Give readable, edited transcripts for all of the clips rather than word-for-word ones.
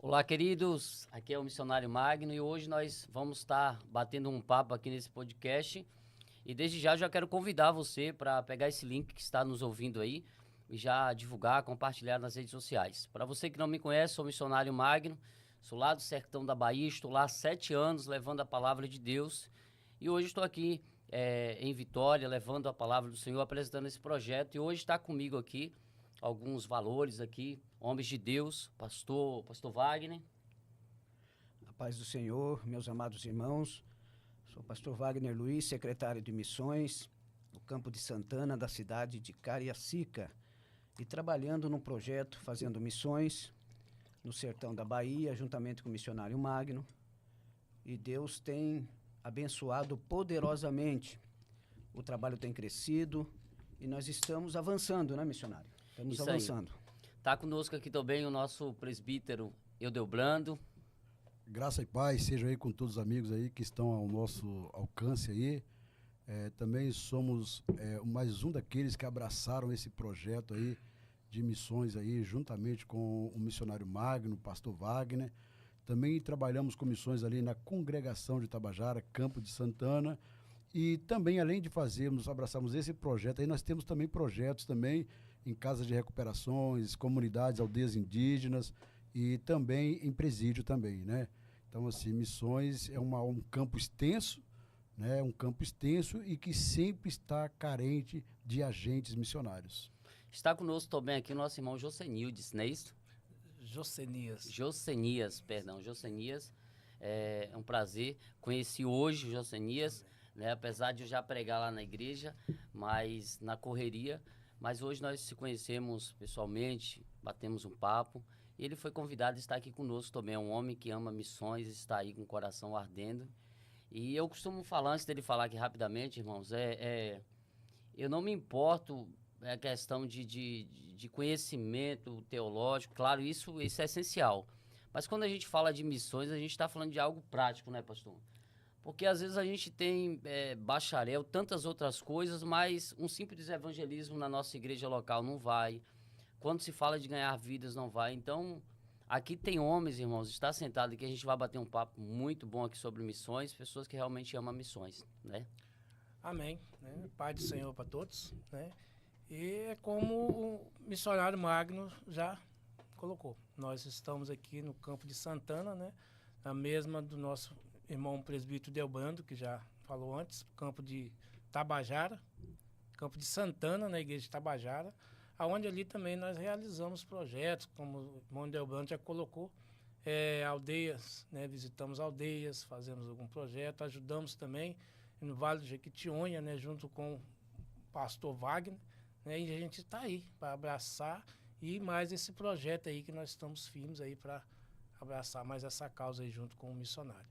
Olá, queridos. Aqui é o Missionário Magno e hoje nós vamos estar batendo um papo aqui nesse podcast. E desde já quero convidar você para pegar esse link que está nos ouvindo aí e já divulgar, compartilhar nas redes sociais. Para você que não me conhece, sou o Missionário Magno, sou lá do sertão da Bahia, estou lá há 7 anos levando a palavra de Deus e hoje estou aqui em Vitória, levando a palavra do Senhor, apresentando esse projeto. E hoje está comigo aqui alguns valores aqui, homens de Deus, pastor Wagner. A paz do Senhor, meus amados irmãos, sou o pastor Wagner Luiz, secretário de Missões do Campo de Santana, da cidade de Cariacica, e trabalhando num projeto fazendo missões no sertão da Bahia, juntamente com o missionário Magno, e Deus tem abençoado poderosamente. O trabalho tem crescido e nós estamos avançando, né, missionário? Estamos Isso aí. avançando. Está conosco aqui também o nosso presbítero Eudelbrando. Graça e paz seja aí com todos os amigos aí que estão ao nosso alcance aí. Também somos mais um daqueles que abraçaram esse projeto aí de missões aí, juntamente com o missionário Magno, o pastor Wagner. Também trabalhamos com missões ali na congregação de Tabajara, Campo de Santana. E também, além de abraçarmos esse projeto, aí nós temos também projetos também em casas de recuperações, comunidades, aldeias indígenas e também em presídio também, né? Então, assim, missões é um campo extenso, né? Um campo extenso e que sempre está carente de agentes missionários. Está conosco também aqui o nosso irmão Josenildes, não é isso? Josenias. É um prazer. Conheci hoje o Josenias, né? Apesar de eu já pregar lá na igreja, mas na correria. Mas hoje nós se conhecemos pessoalmente, batemos um papo. E ele foi convidado a estar aqui conosco também. É um homem que ama missões, está aí com o coração ardendo. E eu costumo falar, antes dele falar aqui rapidamente, irmãos, eu não me importo a questão de conhecimento teológico. Claro, isso é essencial. Mas quando a gente fala de missões, a gente está falando de algo prático, né, pastor? Porque às vezes a gente tem bacharel, tantas outras coisas, mas um simples evangelismo na nossa igreja local não vai. Quando se fala de ganhar vidas, não vai. Então, aqui tem homens, irmãos, está sentado aqui, a gente vai bater um papo muito bom aqui sobre missões, pessoas que realmente amam missões, né? Amém. Né? Pai do Senhor para todos, né? E é como o missionário Magno já colocou. Nós estamos aqui no Campo de Santana, né? Na mesma do nosso irmão presbítero Delbrando, que já falou antes, campo de Tabajara, Campo de Santana, na igreja de Tabajara, aonde ali também nós realizamos projetos, como o irmão Delbrando já colocou, aldeias, né? Visitamos aldeias, fazemos algum projeto, ajudamos também no Vale do Jequitinhonha, né? Junto com o pastor Wagner, né? E a gente está aí para abraçar e mais esse projeto aí que nós estamos firmes aí para abraçar mais essa causa aí junto com o missionário.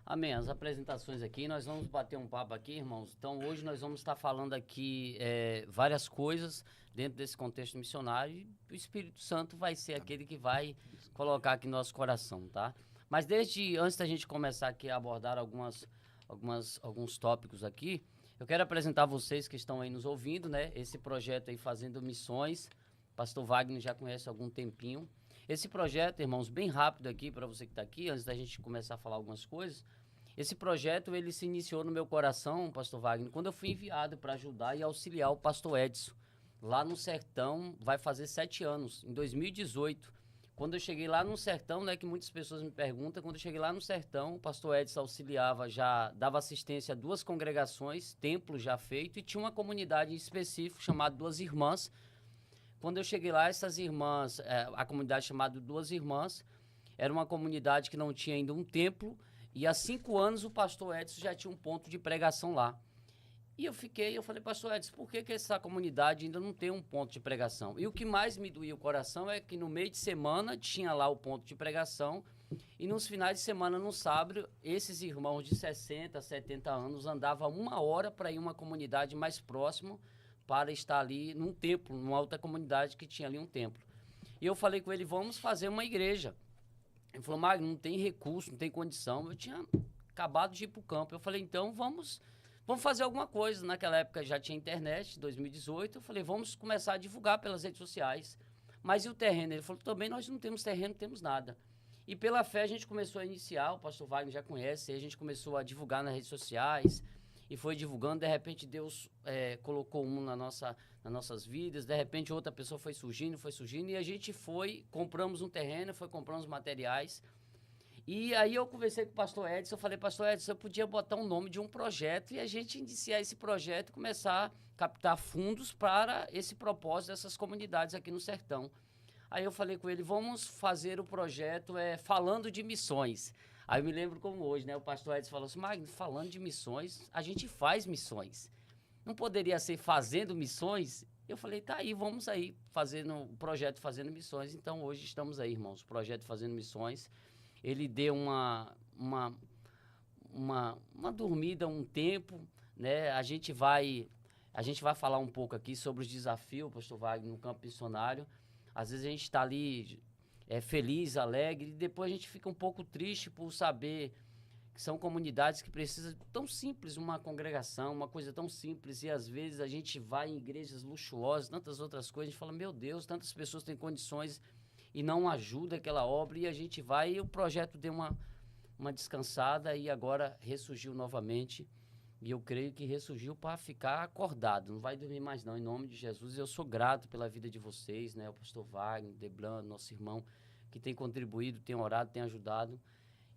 Amém. As apresentações aqui, nós vamos bater um papo aqui, irmãos. Então, hoje nós vamos estar falando aqui várias coisas dentro desse contexto missionário e o Espírito Santo vai ser aquele que vai colocar aqui no nosso coração, tá? Mas antes da gente começar aqui a abordar alguns tópicos aqui, eu quero apresentar vocês que estão aí nos ouvindo, né? Esse projeto aí, Fazendo Missões. Pastor Wagner já conhece há algum tempinho. Esse projeto, irmãos, bem rápido aqui, para você que está aqui, antes da gente começar a falar algumas coisas, esse projeto, ele se iniciou no meu coração, pastor Wagner, quando eu fui enviado para ajudar e auxiliar o pastor Edson, lá no sertão, vai fazer 7 anos, em 2018. Quando eu cheguei lá no sertão, né, que muitas pessoas me perguntam, quando eu cheguei lá no sertão, o pastor Edson auxiliava, já dava assistência a 2 congregações, templo já feito, e tinha uma comunidade em específico chamada Duas Irmãs. Quando eu cheguei lá, essas irmãs, a comunidade chamada Duas Irmãs, era uma comunidade que não tinha ainda um templo, e há 5 anos o pastor Edson já tinha um ponto de pregação lá. E eu falei, pastor Edson, por que essa comunidade ainda não tem um ponto de pregação? E o que mais me doía o coração é que no meio de semana tinha lá o ponto de pregação, e nos finais de semana, no sábado, esses irmãos de 60, 70 anos andavam 1 hora para ir a uma comunidade mais próxima, para estar ali num templo, numa outra comunidade que tinha ali um templo. E eu falei com ele, vamos fazer uma igreja. Ele falou, Magno, não tem recurso, não tem condição. Eu tinha acabado de ir para o campo. Eu falei, então vamos fazer alguma coisa. Naquela época já tinha internet, 2018. Eu falei, vamos começar a divulgar pelas redes sociais. Mas e o terreno? Ele falou, também nós não temos terreno, não temos nada. E pela fé a gente começou a iniciar, o pastor Wagner já conhece, aí a gente começou a divulgar nas redes sociais e foi divulgando, de repente Deus colocou nas nossas vidas, de repente outra pessoa foi surgindo, e a gente compramos um terreno, compramos materiais. E aí eu conversei com o pastor Edson, eu falei, pastor Edson, eu podia botar um nome de um projeto e a gente iniciar esse projeto e começar a captar fundos para esse propósito dessas comunidades aqui no Sertão. Aí eu falei com ele, vamos fazer o projeto falando de missões. Aí eu me lembro como hoje, né? O pastor Edson falou assim, Magno, falando de missões, a gente faz missões. Não poderia ser fazendo missões? Eu falei, tá aí, vamos aí, fazendo o projeto Fazendo Missões. Então hoje estamos aí, irmãos, o projeto Fazendo Missões. Ele deu uma dormida, um tempo, né? A gente vai falar um pouco aqui sobre os desafios, pastor Wagner, no campo missionário. Às vezes a gente está ali feliz, alegre, e depois a gente fica um pouco triste por saber que são comunidades que precisam tão simples, uma congregação, uma coisa tão simples, e às vezes a gente vai em igrejas luxuosas, tantas outras coisas, a gente fala, meu Deus, tantas pessoas têm condições e não ajuda aquela obra, e a gente vai, e o projeto deu uma descansada e agora ressurgiu novamente, e eu creio que ressurgiu para ficar acordado, não vai dormir mais não, em nome de Jesus. Eu sou grato pela vida de vocês, né, o pastor Wagner, Deblan, nosso irmão, que tem contribuído, tem orado, tem ajudado,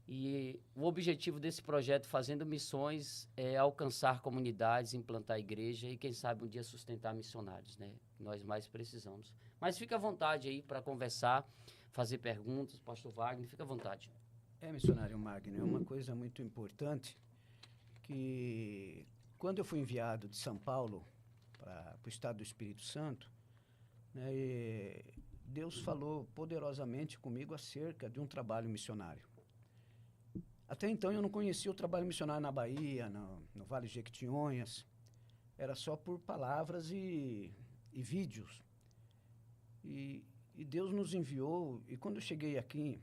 e o objetivo desse projeto Fazendo Missões é alcançar comunidades, implantar igreja e quem sabe um dia sustentar missionários, né, que nós mais precisamos. Mas fica à vontade aí para conversar, fazer perguntas, pastor Wagner, fica à vontade. Missionário Magno, é uma coisa muito importante que quando eu fui enviado de São Paulo para o estado do Espírito Santo, né, Deus falou poderosamente comigo acerca de um trabalho missionário. Até então eu não conhecia o trabalho missionário na Bahia, no Vale de Jequitinhonhas, era só por palavras e vídeos. E Deus nos enviou, e quando eu cheguei aqui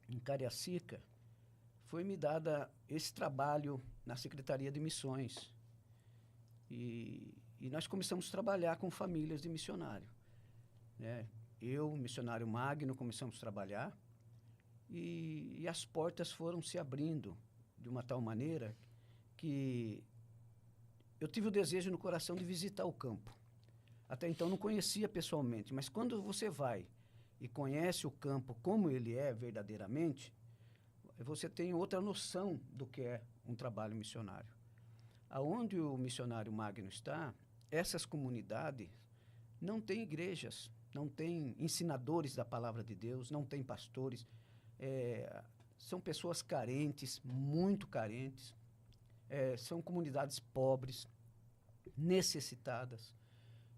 em Cariacica, foi me dada esse trabalho na Secretaria de Missões. E nós começamos a trabalhar com famílias de missionário, né? Eu, missionário Magno, começamos a trabalhar e as portas foram se abrindo de uma tal maneira que eu tive o desejo no coração de visitar o campo. Até então não conhecia pessoalmente, mas quando você vai e conhece o campo como ele é verdadeiramente, você tem outra noção do que é um trabalho missionário. Aonde o missionário Magno está, essas comunidades não têm igrejas, não têm ensinadores da palavra de Deus, não têm pastores, são pessoas carentes, muito carentes, são comunidades pobres, necessitadas.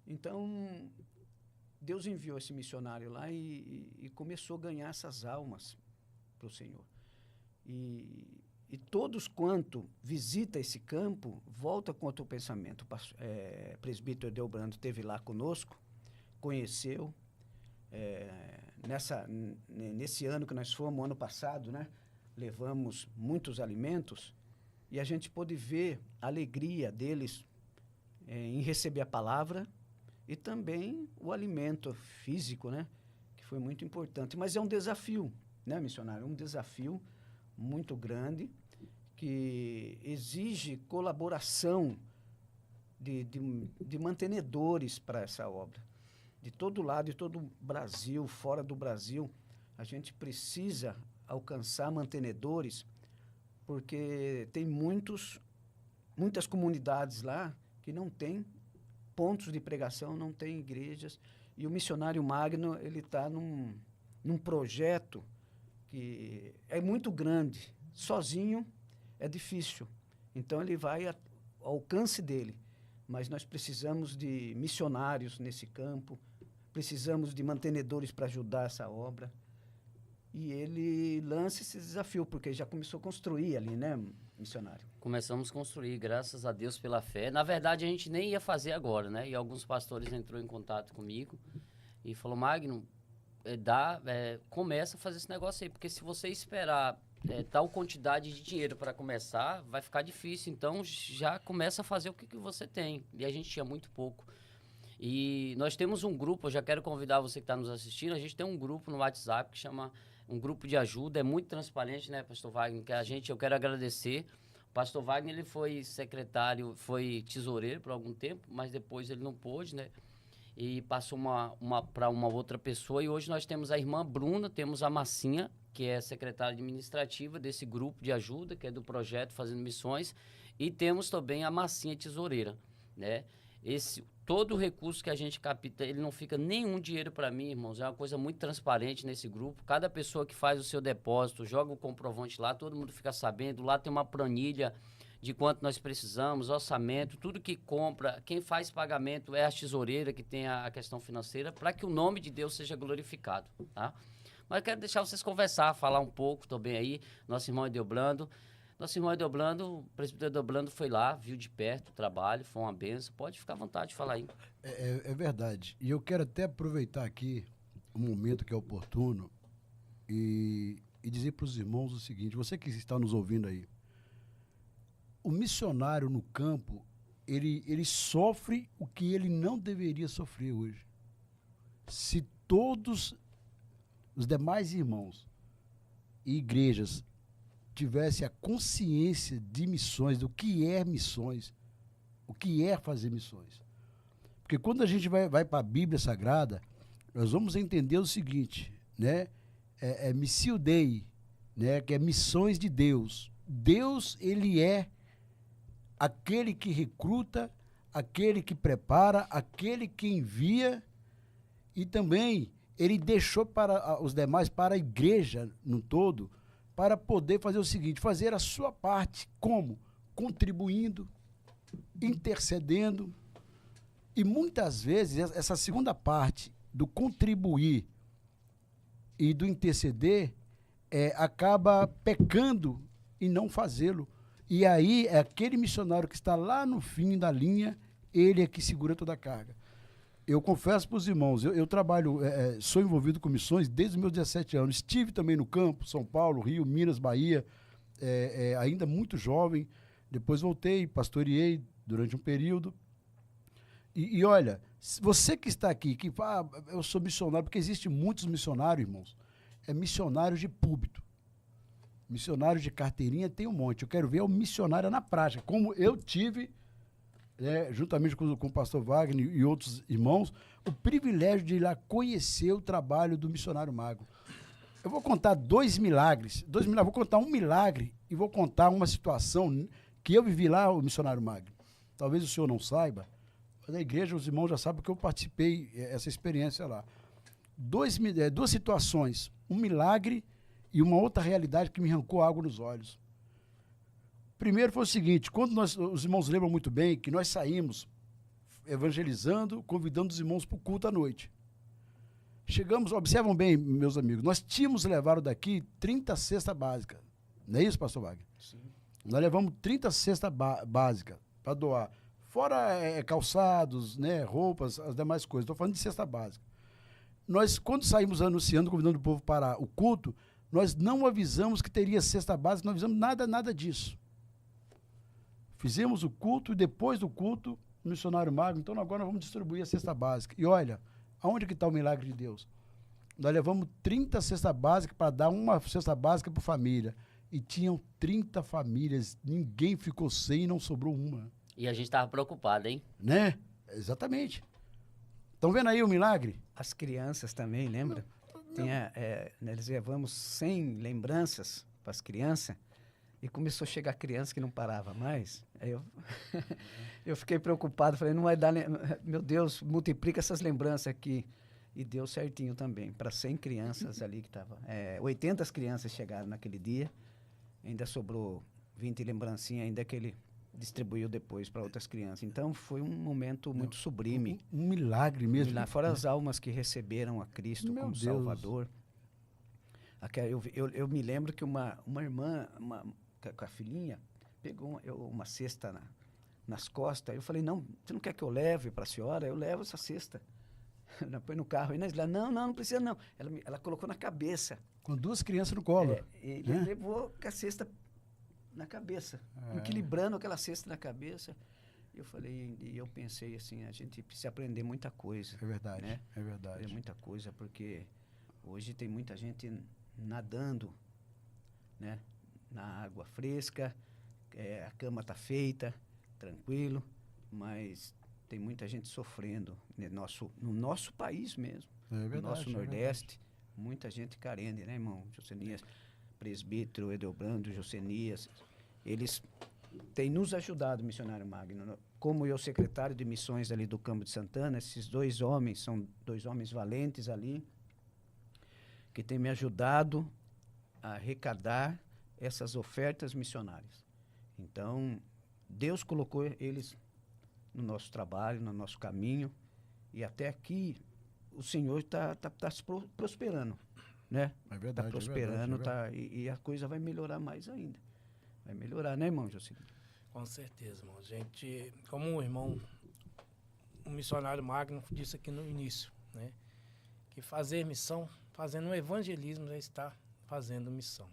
Então, Deus enviou esse missionário lá e começou a ganhar essas almas para o Senhor. E todos quanto visita esse campo, volta com outro pensamento. O presbítero Edelbrando esteve lá conosco, conheceu. Nesse ano que nós fomos, ano passado, né, levamos muitos alimentos e a gente pôde ver a alegria deles em receber a palavra e também o alimento físico, né, que foi muito importante. Mas é um desafio, né, missionário? Um desafio muito grande que exige colaboração de mantenedores para essa obra. De todo lado, de todo o Brasil, fora do Brasil, a gente precisa alcançar mantenedores, porque tem muitas comunidades lá que não tem pontos de pregação, não tem igrejas, e o missionário Magno, ele está num projeto que é muito grande, sozinho é difícil, então ele vai ao alcance dele, mas nós precisamos de missionários nesse campo, precisamos de mantenedores para ajudar essa obra. E ele lança esse desafio, porque já começou a construir ali, né, missionário? Começamos a construir, graças a Deus pela fé. Na verdade, a gente nem ia fazer agora, né? E alguns pastores entraram em contato comigo e falou, Magno, começa a fazer esse negócio aí, porque se você esperar tal quantidade de dinheiro para começar, vai ficar difícil. Então, já começa a fazer o que você tem. E a gente tinha muito pouco. E nós temos um grupo, eu já quero convidar você que está nos assistindo, a gente tem um grupo no WhatsApp que chama um grupo de ajuda, é muito transparente, né, pastor Wagner? Eu quero agradecer. O pastor Wagner, ele foi secretário, foi tesoureiro por algum tempo, mas depois ele não pôde, né? E passou para uma outra pessoa. E hoje nós temos a irmã Bruna, temos a Massinha, que é secretária administrativa desse grupo de ajuda, que é do projeto Fazendo Missões. E temos também a Massinha tesoureira, né? Todo o recurso que a gente capta, ele não fica nenhum dinheiro para mim, irmãos. É uma coisa muito transparente nesse grupo. Cada pessoa que faz o seu depósito, joga o comprovante lá, todo mundo fica sabendo. Lá tem uma planilha de quanto nós precisamos, orçamento, tudo que compra. Quem faz pagamento é a tesoureira, que tem a questão financeira, para que o nome de Deus seja glorificado, tá? Mas eu quero deixar vocês conversar, falar um pouco também aí. Nosso irmão Edeoblando. O presbítero Edeoblando foi lá, viu de perto o trabalho, foi uma benção. Pode ficar à vontade de falar aí. É verdade. E eu quero até aproveitar aqui um momento que é oportuno e dizer para os irmãos o seguinte: você que está nos ouvindo aí, o missionário no campo, ele sofre o que ele não deveria sofrer hoje. Se todos os demais irmãos e igrejas tivesse a consciência de missões, do que é missões, o que é fazer missões. Porque quando a gente vai para a Bíblia Sagrada, nós vamos entender o seguinte, né? Missio Dei, né? Que é missões de Deus. Deus, ele é aquele que recruta, aquele que prepara, aquele que envia, e também ele deixou para os demais, para a igreja no todo, para poder fazer o seguinte: fazer a sua parte. Como? Contribuindo, intercedendo. E muitas vezes essa segunda parte do contribuir e do interceder acaba pecando em não fazê-lo. E aí é aquele missionário que está lá no fim da linha, ele é que segura toda a carga. Eu confesso para os irmãos, eu trabalho, sou envolvido com missões desde os meus 17 anos. Estive também no campo, São Paulo, Rio, Minas, Bahia, ainda muito jovem. Depois voltei, pastoreei durante um período. E olha, você que está aqui, que fala, eu sou missionário, porque existem muitos missionários, irmãos, missionários de púlpito. Missionários de carteirinha tem um monte. Eu quero ver o missionário na prática, como eu tive, juntamente com o pastor Wagner e outros irmãos, o privilégio de ir lá conhecer o trabalho do missionário Magno. Eu vou contar dois milagres. Vou contar um milagre e vou contar uma situação que eu vivi lá, o missionário Magno. Talvez o senhor não saiba, mas a igreja, os irmãos já sabem que eu participei essa experiência lá. Duas situações, um milagre e uma outra realidade que me arrancou água nos olhos. Primeiro foi o seguinte: quando os irmãos lembram muito bem que nós saímos evangelizando, convidando os irmãos para o culto à noite. Chegamos, observam bem, meus amigos, nós tínhamos levado daqui 30 cestas básicas. Não é isso, pastor Wagner? Sim. Nós levamos 30 cestas básicas para doar. Fora calçados, né, roupas, as demais coisas. Estou falando de cesta básica. Nós, quando saímos anunciando, convidando o povo para o culto, nós não avisamos que teria cesta básica, não avisamos nada disso. Fizemos o culto e depois do culto, o missionário Magno, então agora nós vamos distribuir a cesta básica. E olha, aonde que está o milagre de Deus? Nós levamos 30 cestas básicas para dar uma cesta básica por família. E tinham 30 famílias, ninguém ficou sem e não sobrou uma. E a gente estava preocupado, hein? Né? Exatamente. Estão vendo aí o milagre? As crianças também, lembra? Nós levamos 100 lembranças para as crianças e começou a chegar criança que não parava mais. Aí eu fiquei preocupado, falei, não vai dar... Meu Deus, multiplica essas lembranças aqui. E deu certinho também, para 100 crianças ali que estavam... 80 crianças chegaram naquele dia, ainda sobrou 20 lembrancinhas ainda que ele distribuiu depois para outras crianças. Então, foi um momento muito sublime. Um milagre mesmo. Fora as almas que receberam a Cristo como Salvador. Eu me lembro que uma irmã, com a filhinha, pegou uma cesta nas costas. Eu falei, não, você não quer que eu leve para a senhora? Eu levo essa cesta. Ela põe no carro. E nós lá, não precisa não. Ela colocou na cabeça. Com duas crianças no colo. Ele levou com a cesta na cabeça, equilibrando aquela cesta na cabeça. Eu falei, e eu pensei assim, a gente precisa aprender muita coisa. É verdade, né? é verdade. Aprender muita coisa, porque hoje tem muita gente nadando, né, na água fresca, a cama está feita, tranquilo, mas tem muita gente sofrendo no nosso país mesmo, Verdade, no nosso Nordeste, muita gente carente, né, irmão? Josenias, presbítero, Edelbrando, Josenias, eles têm nos ajudado, missionário Magno. Como eu, secretário de missões ali do Campo de Santana, esses dois homens, são dois homens valentes ali, que têm me ajudado a arrecadar essas ofertas missionárias. Então, Deus colocou eles no nosso trabalho, no nosso caminho, e até aqui o Senhor está prosperando, né? É verdade, Está prosperando, é verdade. e a coisa vai melhorar mais ainda. Vai melhorar, né, irmão José? Com certeza, irmão. A gente, como o missionário Magno disse aqui no início, né? Que fazer missão, fazendo um evangelismo, já está fazendo missão.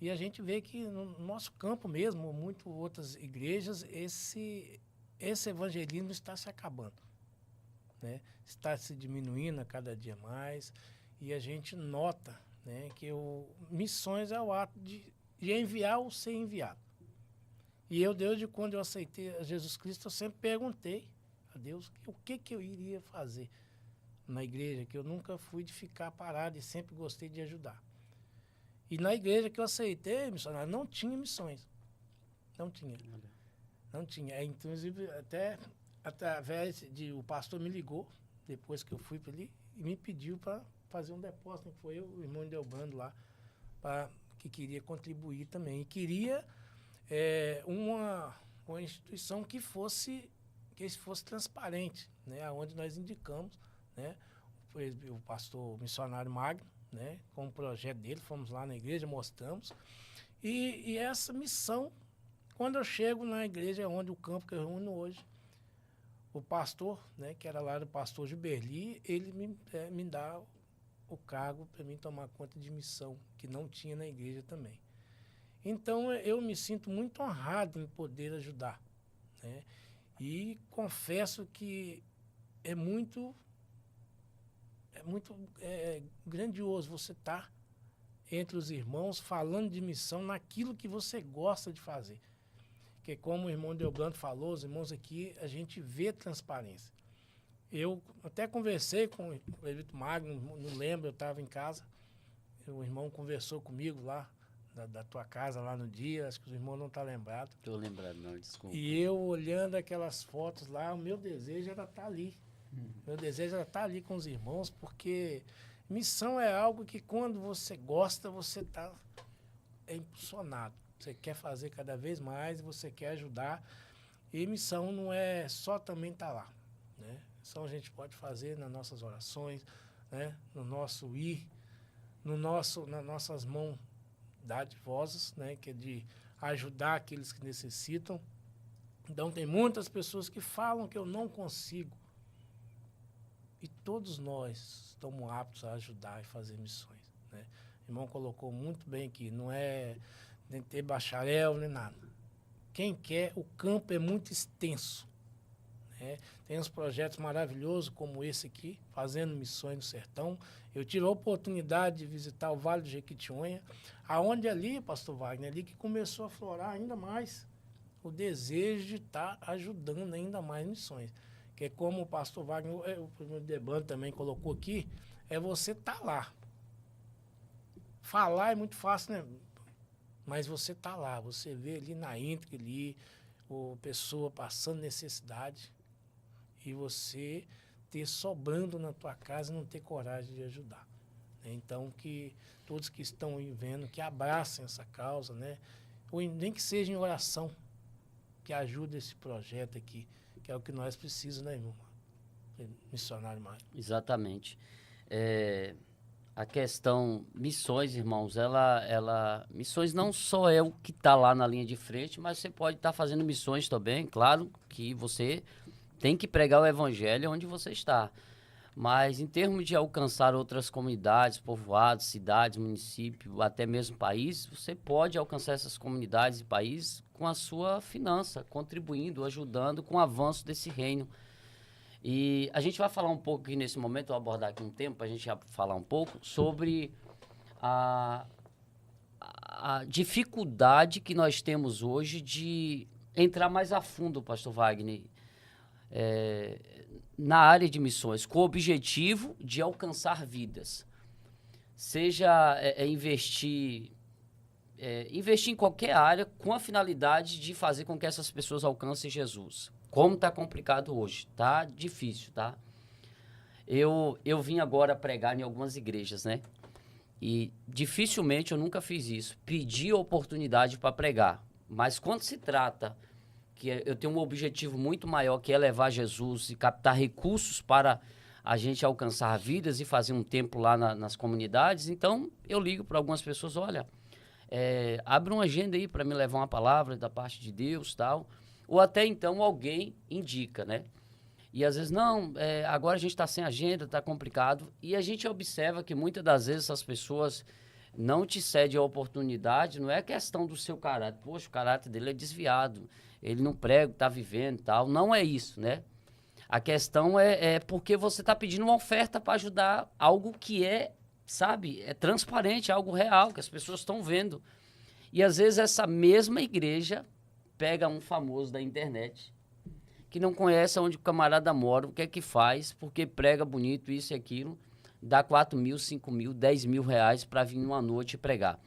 E a gente vê que no nosso campo mesmo, muitas outras igrejas, esse evangelismo está se acabando, né? Está se diminuindo a cada dia mais, e a gente nota, né, que missões é o ato de enviar ou ser enviado. E desde quando eu aceitei a Jesus Cristo, eu sempre perguntei a Deus o que eu iria fazer na igreja, que eu nunca fui de ficar parado e sempre gostei de ajudar. E na igreja que eu aceitei, missionário, não tinha missões. Não tinha. Não tinha. Inclusive, até através de... O pastor me ligou, depois que eu fui para ali, e me pediu para fazer um depósito. Foi eu, o irmão Delbrando lá, que queria contribuir também. E queria uma instituição que fosse transparente, né? Onde nós indicamos, né? O pastor missionário Magno, né? Com o projeto dele, fomos lá na igreja, mostramos. E essa missão, quando eu chego na igreja, onde o campo que eu reúno hoje, o pastor, né, que era lá do pastor Gilberli, ele me dá o cargo para mim tomar conta de missão, que não tinha na igreja também. Então, eu me sinto muito honrado em poder ajudar, né? E confesso que é muito grandioso você estar entre os irmãos falando de missão naquilo que você gosta de fazer. Porque como o irmão Delbrando falou, os irmãos aqui, a gente vê transparência. Eu até conversei com o presbítero Magno, não lembro, eu estava em casa, o irmão conversou comigo lá, da tua casa lá no dia, acho que os irmãos não estão lembrados. Estou lembrado, não, desculpa. E eu olhando aquelas fotos lá, o meu desejo era estar ali. Meu desejo era estar ali com os irmãos, porque missão é algo que quando você gosta, você está impulsionado. Você quer fazer cada vez mais, você quer ajudar. E missão não é só também estar lá, né? Missão a gente pode fazer nas nossas orações, né? No nosso ir, nas nossas mãos dadivosas, né? Que é de ajudar aqueles que necessitam. Então, tem muitas pessoas que falam que eu não consigo. E todos nós estamos aptos a ajudar e fazer missões, né? O irmão colocou muito bem aqui, não é nem ter bacharel, nem nada. Quem quer, o campo é muito extenso, né? Tem uns projetos maravilhosos como esse aqui, fazendo missões no sertão. Eu tive a oportunidade de visitar o Vale do Jequitinhonha, aonde ali, pastor Wagner, ali que começou a florar ainda mais o desejo de estar ajudando ainda mais missões. Que é como o pastor Wagner, o primeiro debate também colocou aqui, é você estar lá. Falar é muito fácil, né? Mas você está lá, você vê ali na íntegra, ali, a pessoa passando necessidade, e você ter sobrando na tua casa e não ter coragem de ajudar. Então, que todos que estão aí vendo, que abracem essa causa, né? Ou nem que seja em oração, que ajude esse projeto aqui, que é o que nós precisamos, né, irmão? Missionário Mário. Exatamente. A questão missões, irmãos, missões não só é o que está lá na linha de frente, mas você pode estar fazendo missões também. Claro que você tem que pregar o evangelho onde você está. Mas em termos de alcançar outras comunidades, povoados, cidades, municípios, até mesmo país, você pode alcançar essas comunidades e países com a sua finança, contribuindo, ajudando com o avanço desse reino. E a gente vai falar um pouco aqui nesse momento, vou abordar aqui um tempo, para a gente falar um pouco sobre a, a dificuldade que nós temos hoje de entrar mais a fundo, pastor Wagner, na área de missões, com o objetivo de alcançar vidas. Seja investir em qualquer área com a finalidade de fazer com que essas pessoas alcancem Jesus. Como está complicado hoje, tá difícil, tá? Eu vim agora pregar em algumas igrejas, né? E dificilmente, eu nunca fiz isso, pedi oportunidade para pregar. Mas quando se trata que eu tenho um objetivo muito maior, que é levar Jesus e captar recursos para a gente alcançar vidas e fazer um templo lá nas comunidades, então eu ligo para algumas pessoas, olha, abre uma agenda aí para me levar uma palavra da parte de Deus, tal. Ou até então alguém indica, né? E às vezes, não, agora a gente está sem agenda, está complicado. E a gente observa que muitas das vezes essas pessoas não te cedem a oportunidade, não é questão do seu caráter. Poxa, o caráter dele é desviado, ele não prega, está vivendo e tal. Não é isso, né? A questão é porque você está pedindo uma oferta para ajudar algo que sabe, é transparente, algo real, que as pessoas estão vendo. E às vezes essa mesma igreja pega um famoso da internet, que não conhece onde o camarada mora, o que é que faz, porque prega bonito, isso e aquilo, dá 4 mil, 5 mil, 10 mil reais para vir numa noite pregar.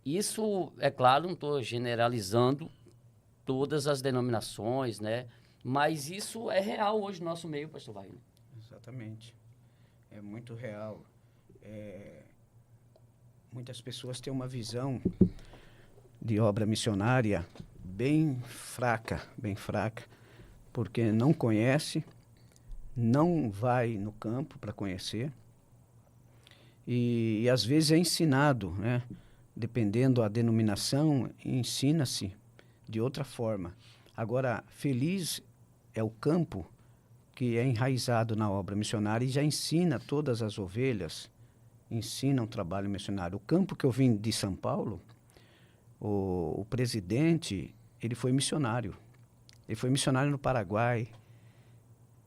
Isso, é claro, não estou generalizando todas as denominações, né? Mas isso é real hoje no nosso meio, pastor Wagner. Exatamente. É muito real. Muitas pessoas têm uma visão de obra missionária bem fraca, porque não conhece, não vai no campo para conhecer e às vezes é ensinado, né? Dependendo da denominação, ensina-se de outra forma. Agora, feliz é o campo que é enraizado na obra missionária e já ensina todas as ovelhas, ensina um trabalho missionário. O campo que eu vim de São Paulo, o presidente, ele foi missionário. Ele foi missionário no Paraguai.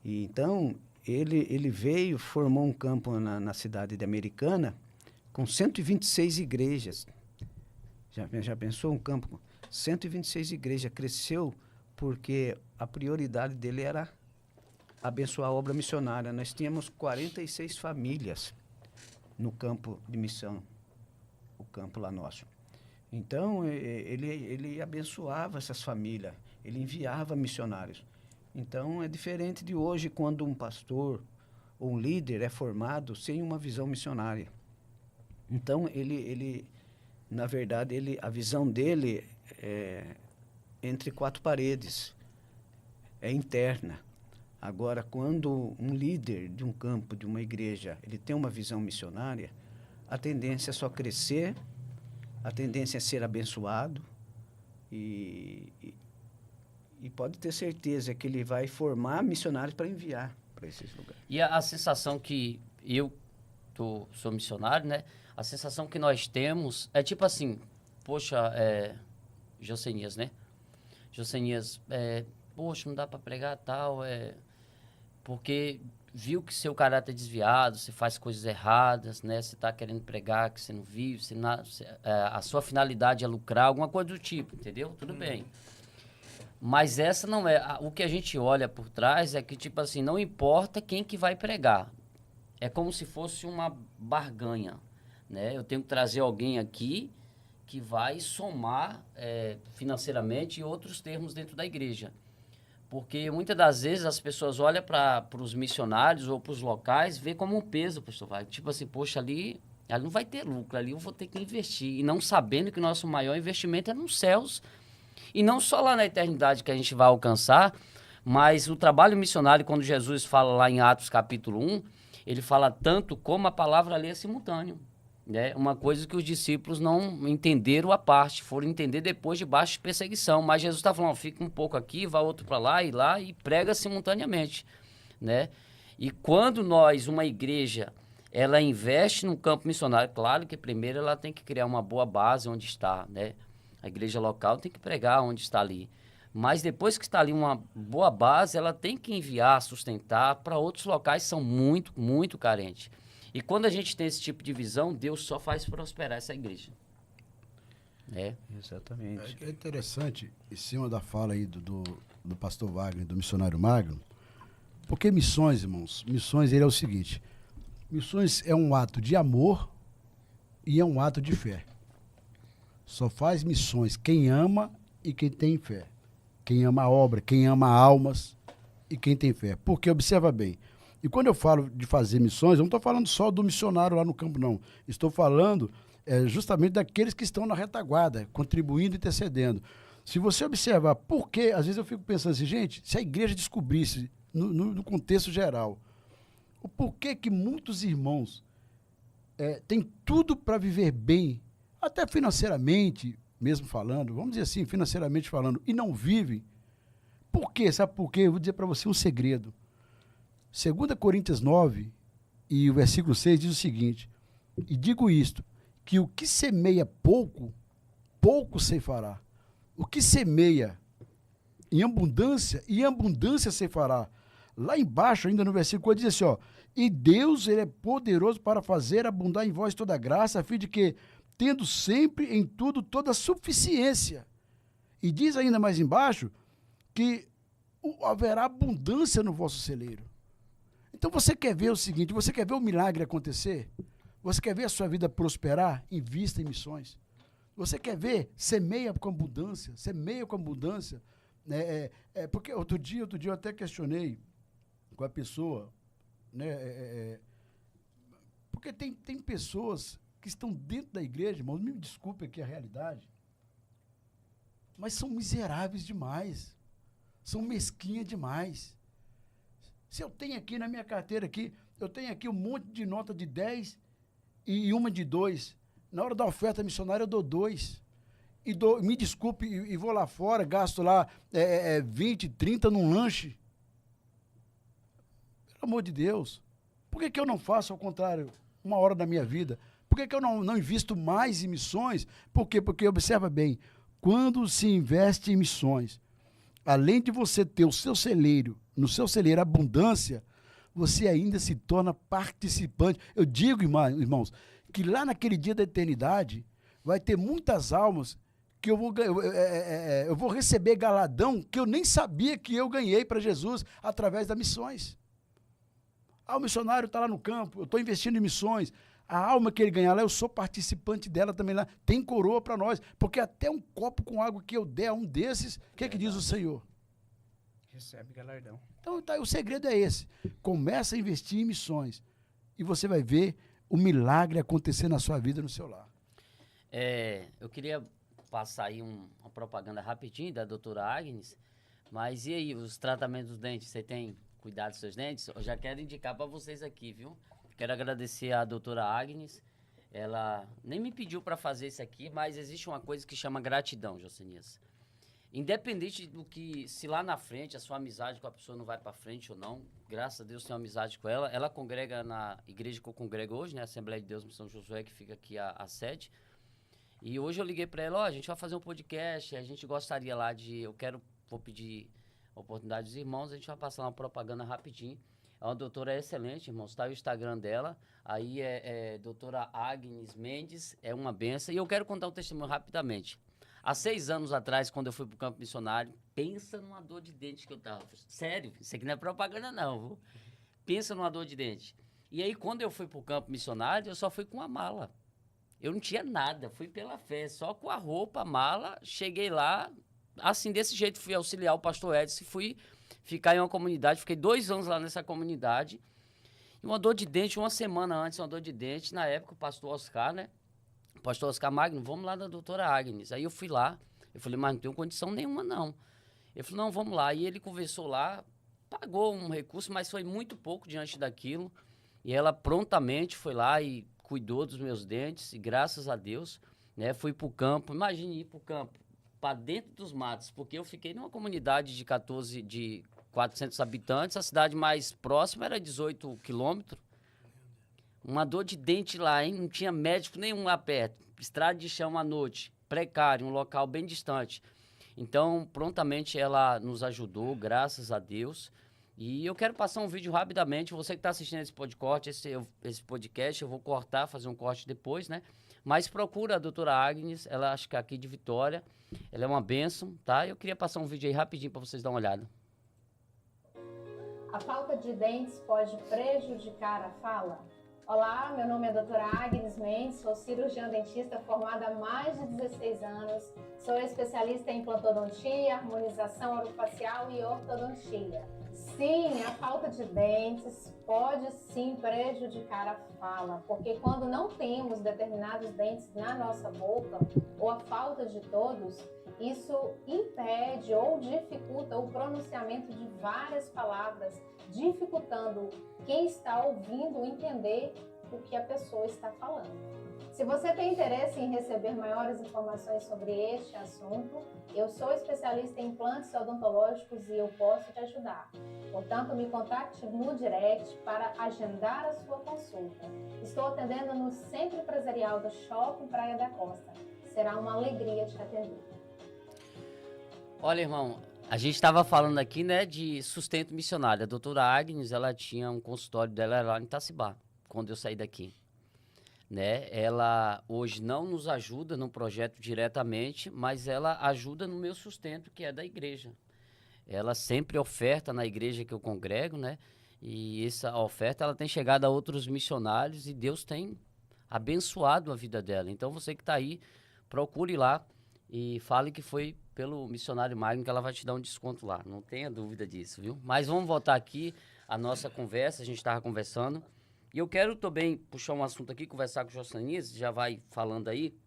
E então, ele veio, formou um campo na cidade de Americana com 126 igrejas. Já pensou um campo com 126 igrejas? Cresceu porque a prioridade dele era abençoar a obra missionária. Nós tínhamos 46 famílias no campo de missão, o campo lá nosso. Então, ele abençoava essas famílias, ele enviava missionários. Então, é diferente de hoje, quando um pastor ou um líder é formado sem uma visão missionária. Então, na verdade, a visão dele é entre quatro paredes, é interna. Agora, quando um líder de um campo, de uma igreja, ele tem uma visão missionária, a tendência é só crescer, a tendência é ser abençoado e pode ter certeza que ele vai formar missionários para enviar para esses lugares. E a sensação que sou missionário, né? A sensação que nós temos é tipo assim, poxa, Josenias, né? Josenias, poxa, não dá para pregar tal, porque viu que seu caráter é desviado, você faz coisas erradas, né? Você está querendo pregar que você não vive, a sua finalidade é lucrar, alguma coisa do tipo, entendeu? Tudo bem. Mas essa não é. O que a gente olha por trás é que, tipo assim, não importa quem que vai pregar. É como se fosse uma barganha, né? Eu tenho que trazer alguém aqui que vai somar financeiramente e outros termos dentro da igreja. Porque muitas das vezes as pessoas olham para os missionários ou para os locais, vê como um peso, pastor Wagner. Tipo assim, poxa, ali não vai ter lucro, ali eu vou ter que investir. E não sabendo que o nosso maior investimento é nos céus. E não só lá na eternidade que a gente vai alcançar, mas o trabalho missionário, quando Jesus fala lá em Atos capítulo 1, ele fala tanto como a palavra ali é simultâneo. Né? Uma coisa que os discípulos não entenderam à parte, foram entender depois de baixa perseguição. Mas Jesus está falando, fica um pouco aqui, vai outro para lá e prega simultaneamente. Né? E quando uma igreja, ela investe no campo missionário, claro que primeiro ela tem que criar uma boa base onde está, né? A igreja local tem que pregar onde está ali. Mas depois que está ali uma boa base, ela tem que enviar, sustentar para outros locais que são muito, muito carentes. E quando a gente tem esse tipo de visão, Deus só faz prosperar essa igreja. Exatamente. É interessante, em cima da fala aí do pastor Wagner, do missionário Magno, porque missões, irmãos, missões ele é o seguinte, missões é um ato de amor e é um ato de fé. Só faz missões quem ama e quem tem fé. Quem ama a obra, quem ama almas e quem tem fé. Porque, observa bem, e quando eu falo de fazer missões, eu não estou falando só do missionário lá no campo, não. Estou falando justamente daqueles que estão na retaguarda, contribuindo e intercedendo. Se você observar, por que, às vezes eu fico pensando assim, gente, se a igreja descobrisse, no contexto geral, o porquê que muitos irmãos têm tudo para viver bem, até financeiramente, mesmo falando, vamos dizer assim, financeiramente falando, e não vivem, por quê? Sabe por quê? Eu vou dizer para você um segredo. 2 Coríntios 9, e o versículo 6 diz o seguinte, e digo isto, que o que semeia pouco, pouco ceifará. O que semeia em abundância ceifará. Lá embaixo, ainda no versículo 8, diz assim, ó, e Deus, ele é poderoso para fazer abundar em vós toda graça, a fim de que, tendo sempre em tudo toda suficiência. E diz ainda mais embaixo, que haverá abundância no vosso celeiro. Então você quer ver o seguinte, você quer ver o milagre acontecer? Você quer ver a sua vida prosperar? Invista em missões. Você quer ver? Semeia com abundância. Porque outro dia eu até questionei com a pessoa, porque tem pessoas que estão dentro da igreja, irmãos, me desculpe aqui a realidade, mas são miseráveis demais, são mesquinhas demais. Se eu tenho aqui na minha carteira aqui, eu tenho aqui um monte de nota de 10 e uma de 2. Na hora da oferta missionária eu dou 2. Me desculpe, e vou lá fora, gasto lá 20, 30 num lanche. Pelo amor de Deus. Por que eu não faço ao contrário, uma hora da minha vida? Por que eu não invisto mais em missões? Por quê? Porque, observa bem, quando se investe em missões, além de você ter o seu celeiro, no seu celeiro abundância, você ainda se torna participante. Eu digo, irmãos, que lá naquele dia da eternidade vai ter muitas almas que eu vou receber galadão que eu nem sabia que eu ganhei para Jesus através das missões. O missionário está lá no campo, eu estou investindo em missões. A alma que ele ganhar lá, eu sou participante dela também lá. Tem coroa para nós, porque até um copo com água que eu der a um desses, o que diz o Senhor? Recebe galardão. Então o segredo é esse. Começa a investir em missões e você vai ver o milagre acontecer na sua vida, no seu lar. Eu queria passar aí uma propaganda rapidinho da doutora Agnes, mas e aí, os tratamentos dos dentes, você tem cuidado dos seus dentes? Eu já quero indicar para vocês aqui, viu? Quero agradecer a doutora Agnes, ela nem me pediu para fazer isso aqui, mas existe uma coisa que chama gratidão, Josenias. Independente do que, se lá na frente a sua amizade com a pessoa não vai para frente ou não, graças a Deus tenho amizade com ela. Ela congrega na igreja que eu congrego hoje, né? Assembleia de Deus Missão Josué, que fica aqui a sede. E hoje eu liguei para ela, a gente vai fazer um podcast, a gente gostaria lá vou pedir a oportunidade dos irmãos, a gente vai passar uma propaganda rapidinho. É uma doutora excelente, irmãos, está o Instagram dela, aí é doutora Agnes Mendes, é uma benção. E eu quero contar um testemunho rapidamente. Há 6 anos atrás, quando eu fui pro campo missionário, pensa numa dor de dente que eu tava. Sério, isso aqui não é propaganda não, viu? Pensa numa dor de dente. E aí, quando eu fui pro campo missionário, eu só fui com a mala. Eu não tinha nada, fui pela fé, só com a roupa, a mala, cheguei lá, assim, desse jeito, fui auxiliar o pastor Edson e fui ficar em uma comunidade, fiquei 2 anos lá nessa comunidade, e uma dor de dente, uma semana antes, uma dor de dente, na época o pastor Oscar, né? O pastor Oscar Magno, vamos lá da doutora Agnes. Aí eu fui lá, eu falei, mas não tenho condição nenhuma não. Ele falou, não, vamos lá. E ele conversou lá, pagou um recurso, mas foi muito pouco diante daquilo, e ela prontamente foi lá e cuidou dos meus dentes, e graças a Deus, né, fui pro campo, imagine ir pro campo, para dentro dos matos, porque eu fiquei numa comunidade de 400 habitantes, a cidade mais próxima era 18 quilômetros, uma dor de dente lá, hein? Não tinha médico nenhum lá perto, estrada de chão à noite, precário, um local bem distante. Então, prontamente ela nos ajudou, graças a Deus, E eu quero passar um vídeo rapidamente. Você que está assistindo esse podcast, eu vou cortar, fazer um corte depois, né? Mas procura a doutora Agnes, ela acho que é aqui de Vitória. Ela é uma bênção, tá? Eu queria passar um vídeo aí rapidinho para vocês dar uma olhada. A falta de dentes pode prejudicar a fala? Olá, meu nome é doutora Agnes Mendes, sou cirurgiã dentista formada há mais de 16 anos, sou especialista em implantodontia, harmonização orofacial e ortodontia. Sim, a falta de dentes pode sim prejudicar a fala, porque quando não temos determinados dentes na nossa boca, ou a falta de todos, isso impede ou dificulta o pronunciamento de várias palavras, dificultando quem está ouvindo entender o que a pessoa está falando. Se você tem interesse em receber maiores informações sobre este assunto, eu sou especialista em implantes odontológicos e eu posso te ajudar. Portanto, me contacte no direct para agendar a sua consulta. Estou atendendo no Centro Empresarial do Shopping Praia da Costa. Será uma alegria te atender. Olha, irmão, a gente estava falando aqui, né, de sustento missionário. A doutora Agnes, ela tinha um consultório dela lá em Itacibá, quando eu saí daqui. Né? Ela hoje não nos ajuda no projeto diretamente, mas ela ajuda no meu sustento, que é da igreja. Ela sempre oferta na igreja que eu congrego, né? E essa oferta ela tem chegado a outros missionários e Deus tem abençoado a vida dela. Então você que está aí, procure lá e fale que foi pelo missionário Magno que ela vai te dar um desconto lá. Não tenha dúvida disso, viu? Mas vamos voltar aqui à nossa conversa, a gente estava conversando. E eu quero também puxar um assunto aqui, conversar com o Josanias, já vai falando aí,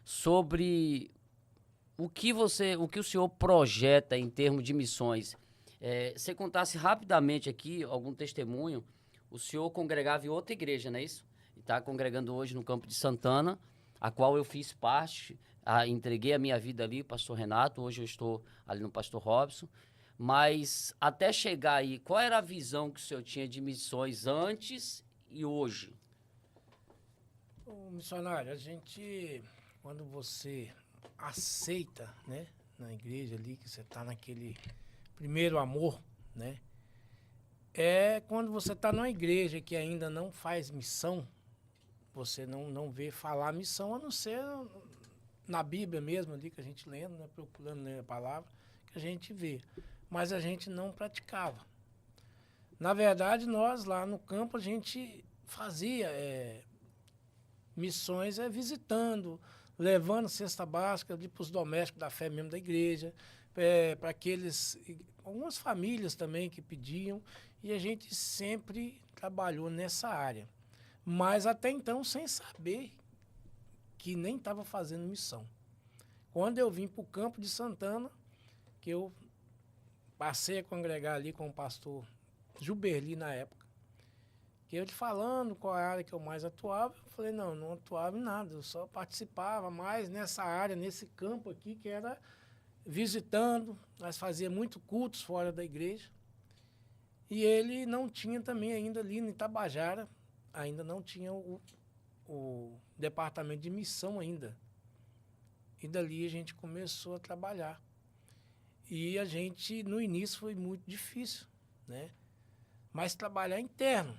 sobre o que o senhor projeta em termos de missões. Você contasse rapidamente aqui algum testemunho, o senhor congregava em outra igreja, não é isso? Está congregando hoje no Campo de Santana, a qual eu fiz parte, entreguei a minha vida ali, pastor Renato, hoje eu estou ali no pastor Robson. Mas até chegar aí, qual era a visão que o senhor tinha de missões antes e hoje? Missionário, a gente, quando você aceita, né, na igreja ali, que você está naquele primeiro amor, né, é quando você está numa igreja que ainda não faz missão, você não vê falar missão, a não ser na Bíblia mesmo ali, que a gente lendo, né, procurando ler a palavra, que a gente vê. Mas a gente não praticava. Na verdade, nós lá no campo, a gente fazia missões visitando, levando cesta básica para os domésticos da fé mesmo da igreja, para algumas famílias também que pediam, e a gente sempre trabalhou nessa área. Mas até então sem saber que nem estava fazendo missão. Quando eu vim para o Campo de Santana, que eu passei a congregar ali com o pastor Gilberli na época, que eu te falando qual é a área que eu mais atuava, eu falei, não atuava em nada, eu só participava mais nessa área, nesse campo aqui, que era visitando, nós fazíamos muito cultos fora da igreja, e ele não tinha também ainda ali em Itabajara, ainda não tinha o departamento de missão ainda, e dali a gente começou a trabalhar. E a gente, no início, foi muito difícil, né? Mas trabalhar interno,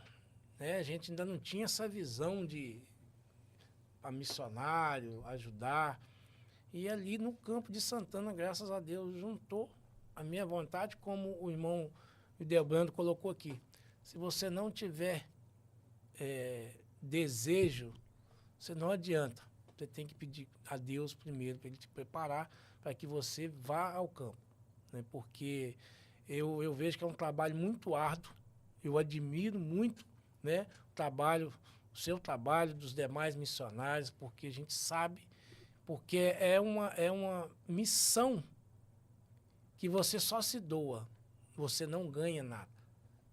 né? A gente ainda não tinha essa visão de a missionário, ajudar. E ali no Campo de Santana, graças a Deus, juntou a minha vontade, como o irmão Ideobrando colocou aqui. Se você não tiver desejo, você não adianta. Você tem que pedir a Deus primeiro para Ele te preparar para que você vá ao campo. Né? Porque eu vejo que é um trabalho muito árduo, eu admiro muito, né, o seu trabalho, dos demais missionários, porque a gente sabe, porque é uma missão que você só se doa, você não ganha nada.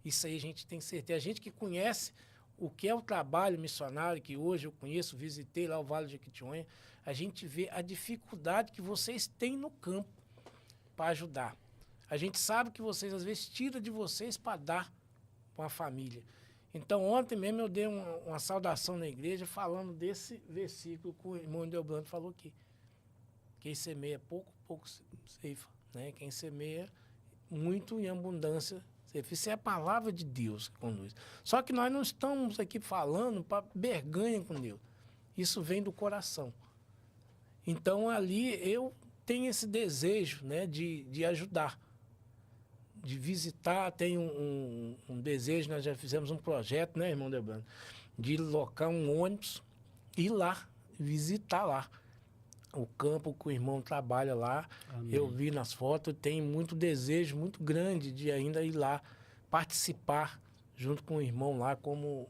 Isso aí a gente tem certeza. A gente que conhece o que é o trabalho missionário, que hoje eu conheço, visitei lá o Vale de Jequitinhonha, a gente vê a dificuldade que vocês têm no campo para ajudar. A gente sabe que vocês, às vezes, tiram de vocês para dar para a família. Então, ontem mesmo eu dei uma saudação na igreja falando desse versículo que o irmão Delbrando falou aqui. Quem semeia pouco, pouco ceifa. Né? Quem semeia muito em abundância. Isso é a palavra de Deus que conduz. Só que nós não estamos aqui falando para berganha com Deus. Isso vem do coração. Então, ali eu tenho esse desejo, né, de ajudar, de visitar. Tenho um desejo, nós já fizemos um projeto, né, irmão Debrando, de locar um ônibus, ir lá, visitar lá o campo que o irmão trabalha lá. Amém. Eu vi nas fotos, tenho muito desejo, muito grande de ainda ir lá participar junto com o irmão lá, como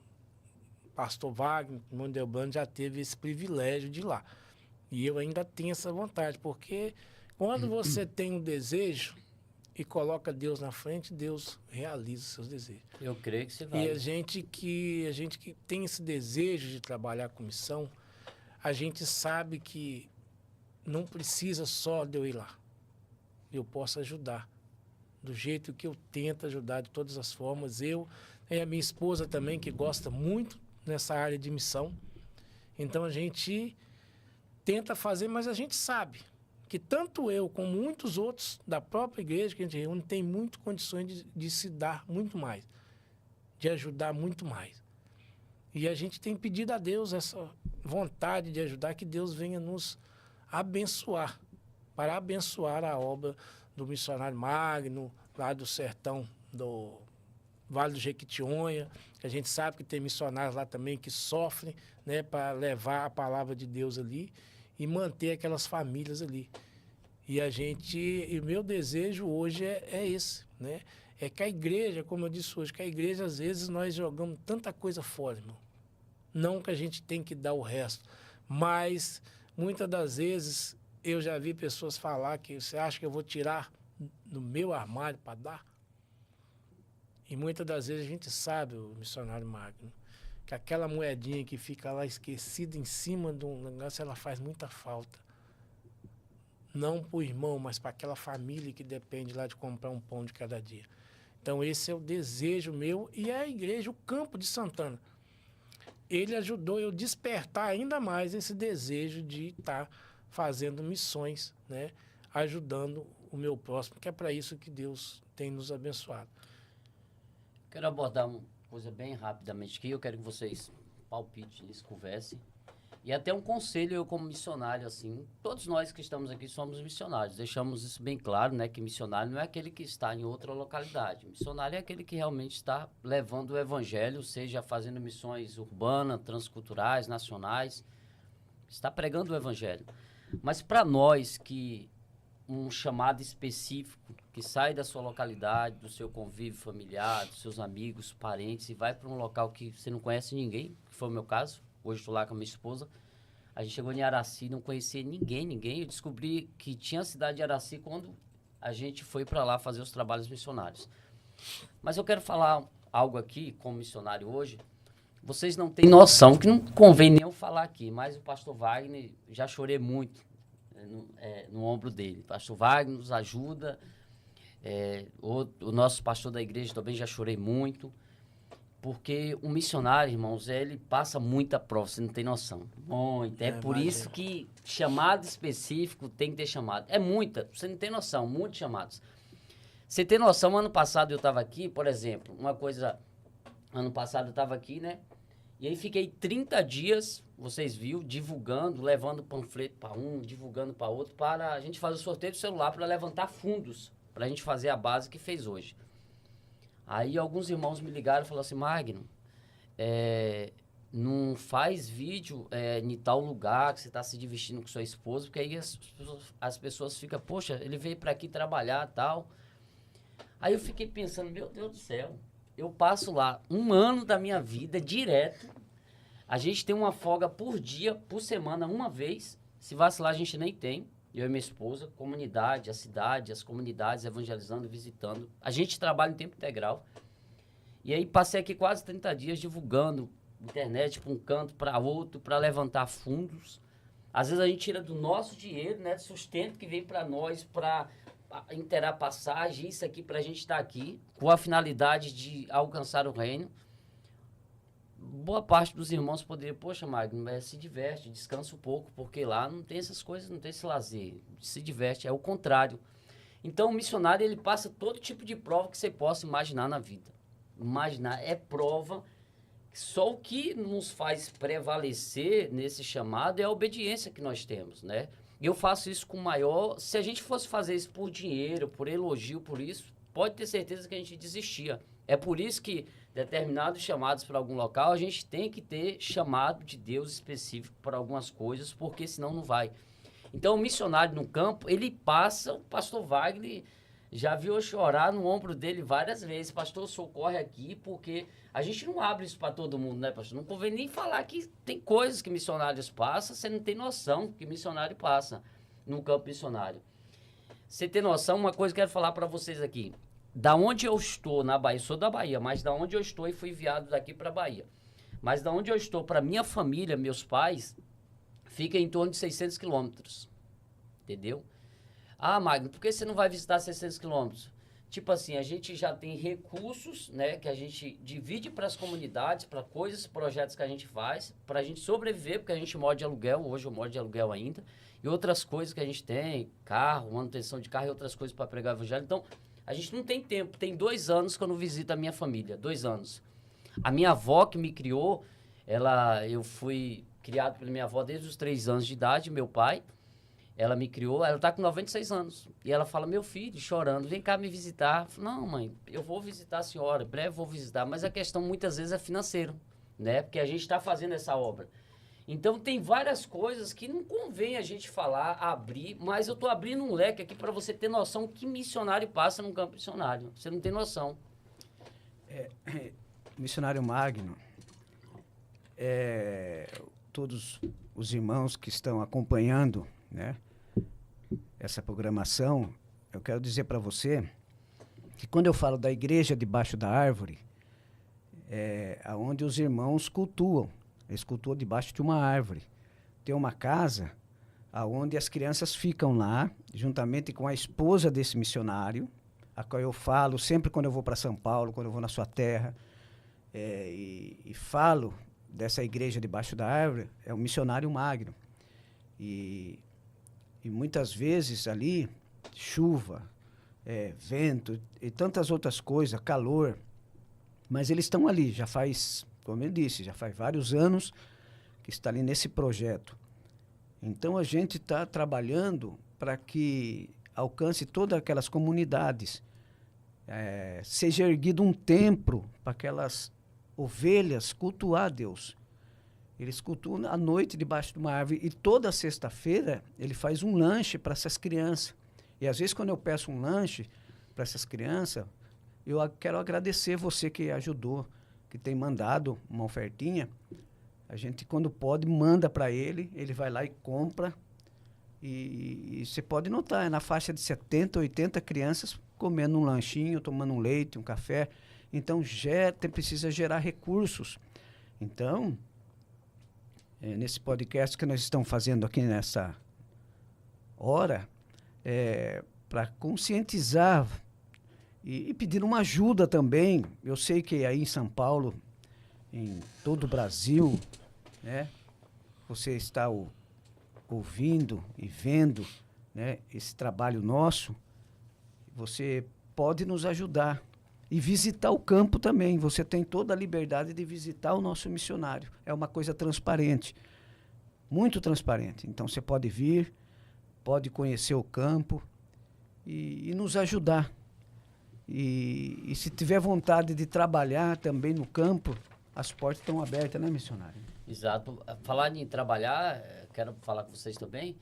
o pastor Wagner, o irmão Delbano já teve esse privilégio de ir lá. E eu ainda tenho essa vontade, porque quando você tem um desejo e coloca Deus na frente, Deus realiza os seus desejos. Eu creio que você vai. E a gente que tem esse desejo de trabalhar com missão, a gente sabe que não precisa só de eu ir lá. Eu posso ajudar do jeito que eu tento ajudar, de todas as formas. Eu e a minha esposa também, que gosta muito nessa área de missão. Então a gente tenta fazer, mas a gente sabe que tanto eu como muitos outros da própria igreja que a gente reúne tem muito condições de se dar muito mais, de ajudar muito mais. E a gente tem pedido a Deus essa vontade de ajudar, que Deus venha nos abençoar, para abençoar a obra do missionário Magno, lá do sertão do Vale do Jequitinhonha, que a gente sabe que tem missionários lá também que sofrem, né, para levar a palavra de Deus ali e manter aquelas famílias ali. E o meu desejo hoje é esse, né? É que a igreja, como eu disse hoje, que a igreja, às vezes, nós jogamos tanta coisa fora, irmão. Não que a gente tem que dar o resto, mas muitas das vezes eu já vi pessoas falar que você acha que eu vou tirar do meu armário para dar? E muitas das vezes a gente sabe, o missionário Magno, que aquela moedinha que fica lá esquecida em cima de um negócio, ela faz muita falta. Não para o irmão, mas para aquela família que depende lá de comprar um pão de cada dia. Então esse é o desejo meu, e a igreja, o Campo de Santana, ele ajudou eu despertar ainda mais esse desejo de estar fazendo missões, né? Ajudando o meu próximo, que é para isso que Deus tem nos abençoado. Quero abordar uma coisa bem rapidamente aqui. Eu quero que vocês palpitem, eles conversem. E até um conselho, eu como missionário, assim, todos nós que estamos aqui somos missionários. Deixamos isso bem claro, né? Que missionário não é aquele que está em outra localidade. Missionário é aquele que realmente está levando o evangelho, seja fazendo missões urbanas, transculturais, nacionais. Está pregando o evangelho. Mas para nós que um chamado específico, que sai da sua localidade, do seu convívio familiar, dos seus amigos, parentes, e vai para um local que você não conhece ninguém, que foi o meu caso. Hoje estou lá com a minha esposa. A gente chegou em Araci, não conhecia ninguém. Eu descobri que tinha a cidade de Araci quando a gente foi para lá fazer os trabalhos missionários. Mas eu quero falar algo aqui, como missionário hoje. Vocês não têm noção, que não convém nem eu falar aqui, mas o pastor Wagner, já chorei muito no ombro dele. O pastor Wagner nos ajuda. O nosso pastor da igreja também já chorei muito. Porque o missionário, irmãos, ele passa muita prova, você não tem noção. Muito. É por isso que chamado específico tem que ter chamado. É muita, você não tem noção, muitos chamados. Você tem noção, ano passado eu estava aqui, por exemplo, ano passado eu estava aqui, né? E aí fiquei 30 dias, vocês viram, divulgando, levando panfleto para um, divulgando para outro, para a gente fazer o sorteio do celular, para levantar fundos, para a gente fazer a base que fez hoje. Aí alguns irmãos me ligaram e falaram assim, Magno, não faz vídeo em tal lugar que você está se divertindo com sua esposa, porque aí as pessoas ficam, poxa, ele veio para aqui trabalhar e tal. Aí eu fiquei pensando, meu Deus do céu, eu passo lá 1 ano da minha vida direto, a gente tem uma folga por dia, por semana, uma vez, se vacilar a gente nem tem. Eu e minha esposa, comunidade, a cidade, as comunidades, evangelizando, visitando. A gente trabalha em tempo integral. E aí passei aqui quase 30 dias divulgando internet para um canto, para outro, para levantar fundos. Às vezes a gente tira do nosso dinheiro, né, do sustento que vem para nós, para inteirar passagem, isso aqui para a gente estar aqui, com a finalidade de alcançar o reino. Boa parte dos irmãos poderia, poxa, Magno, se diverte, descansa um pouco, porque lá não tem essas coisas, não tem esse lazer, se diverte, é o contrário. Então, o missionário, ele passa todo tipo de prova que você possa imaginar na vida. Imaginar, é prova. Só o que nos faz prevalecer nesse chamado é a obediência que nós temos, né? E eu faço isso com maior... Se a gente fosse fazer isso por dinheiro, por elogio, por isso, pode ter certeza que a gente desistia. É por isso que determinados chamados para algum local, a gente tem que ter chamado de Deus específico para algumas coisas, porque senão não vai. Então, o missionário no campo, ele passa, o pastor Wagner já viu eu chorar no ombro dele várias vezes. Pastor, socorre aqui, porque a gente não abre isso para todo mundo, né, pastor? Não convém nem falar que tem coisas que missionários passam, você não tem noção que missionário passa no campo missionário. Você tem noção, uma coisa que eu quero falar para vocês aqui. Da onde eu estou na Bahia, sou da Bahia, mas da onde eu estou e fui enviado daqui para a Bahia. Mas da onde eu estou para minha família, meus pais, fica em torno de 600 quilômetros. Entendeu? Ah, Magno, por que você não vai visitar 600 quilômetros? Tipo assim, a gente já tem recursos, né, que a gente divide para as comunidades, para coisas, projetos que a gente faz, para a gente sobreviver, porque a gente mora de aluguel, hoje eu moro de aluguel ainda, e outras coisas que a gente tem, carro, manutenção de carro e outras coisas para pregar o evangelho. Então, a gente não tem tempo. Tem 2 anos que eu não visito a minha família, 2 anos. A minha avó que me criou, eu fui criado pela minha avó desde os 3 anos de idade, meu pai. Ela me criou, ela está com 96 anos. E ela fala, meu filho, chorando, vem cá me visitar. Eu falo, não, mãe, eu vou visitar a senhora, em breve vou visitar. Mas a questão muitas vezes é financeiro, né? Porque a gente está fazendo essa obra. Então tem várias coisas que não convém a gente falar, abrir, mas eu estou abrindo um leque aqui para você ter noção que missionário passa num campo missionário. Você não tem noção. Missionário Magno, todos os irmãos que estão acompanhando, né, essa programação, eu quero dizer para você que quando eu falo da igreja debaixo da árvore, é aonde os irmãos cultuam. Eles cultuam debaixo de uma árvore. Tem uma casa aonde as crianças ficam lá, juntamente com a esposa desse missionário, a qual eu falo sempre quando eu vou para São Paulo, quando eu vou na sua terra, e falo dessa igreja debaixo da árvore, é o missionário Magno. E muitas vezes ali, chuva, vento e tantas outras coisas, calor, mas eles estão ali, já faz, como ele disse, já faz vários anos que está ali nesse projeto. Então a gente está trabalhando para que alcance todas aquelas comunidades, seja erguido um templo para aquelas ovelhas cultuar a Deus. Eles cultuam à noite debaixo de uma árvore e toda sexta-feira ele faz um lanche para essas crianças. E às vezes quando eu peço um lanche para essas crianças, eu quero agradecer você que ajudou, que tem mandado uma ofertinha. A gente, quando pode, manda para ele, ele vai lá e compra. E você pode notar, é na faixa de 70, 80 crianças comendo um lanchinho, tomando um leite, um café. Então, precisa gerar recursos. Então, nesse podcast que nós estamos fazendo aqui nessa hora, para conscientizar e pedir uma ajuda também. Eu sei que aí em São Paulo, em todo o Brasil, né, você está ouvindo e vendo, né, esse trabalho nosso, você pode nos ajudar. E visitar o campo também. Você tem toda a liberdade de visitar o nosso missionário. É uma coisa transparente, muito transparente. Então você pode vir, pode conhecer o campo e nos ajudar. E se tiver vontade de trabalhar também no campo, as portas estão abertas, né, missionário? Exato. Falar em trabalhar, quero falar com vocês também,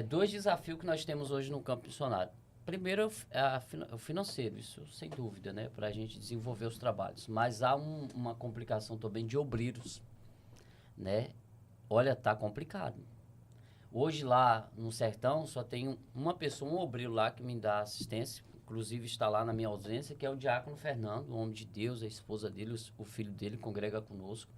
2 desafios que nós temos hoje no campo missionário. Primeiro é o financeiro, isso sem dúvida, né, para a gente desenvolver os trabalhos. Mas há uma complicação também de obreiros, né? Olha, tá complicado. Hoje lá no sertão só tem uma pessoa, um obreiro lá que me dá assistência, inclusive está lá na minha ausência, que é o diácono Fernando, o homem de Deus, a esposa dele, o filho dele congrega conosco.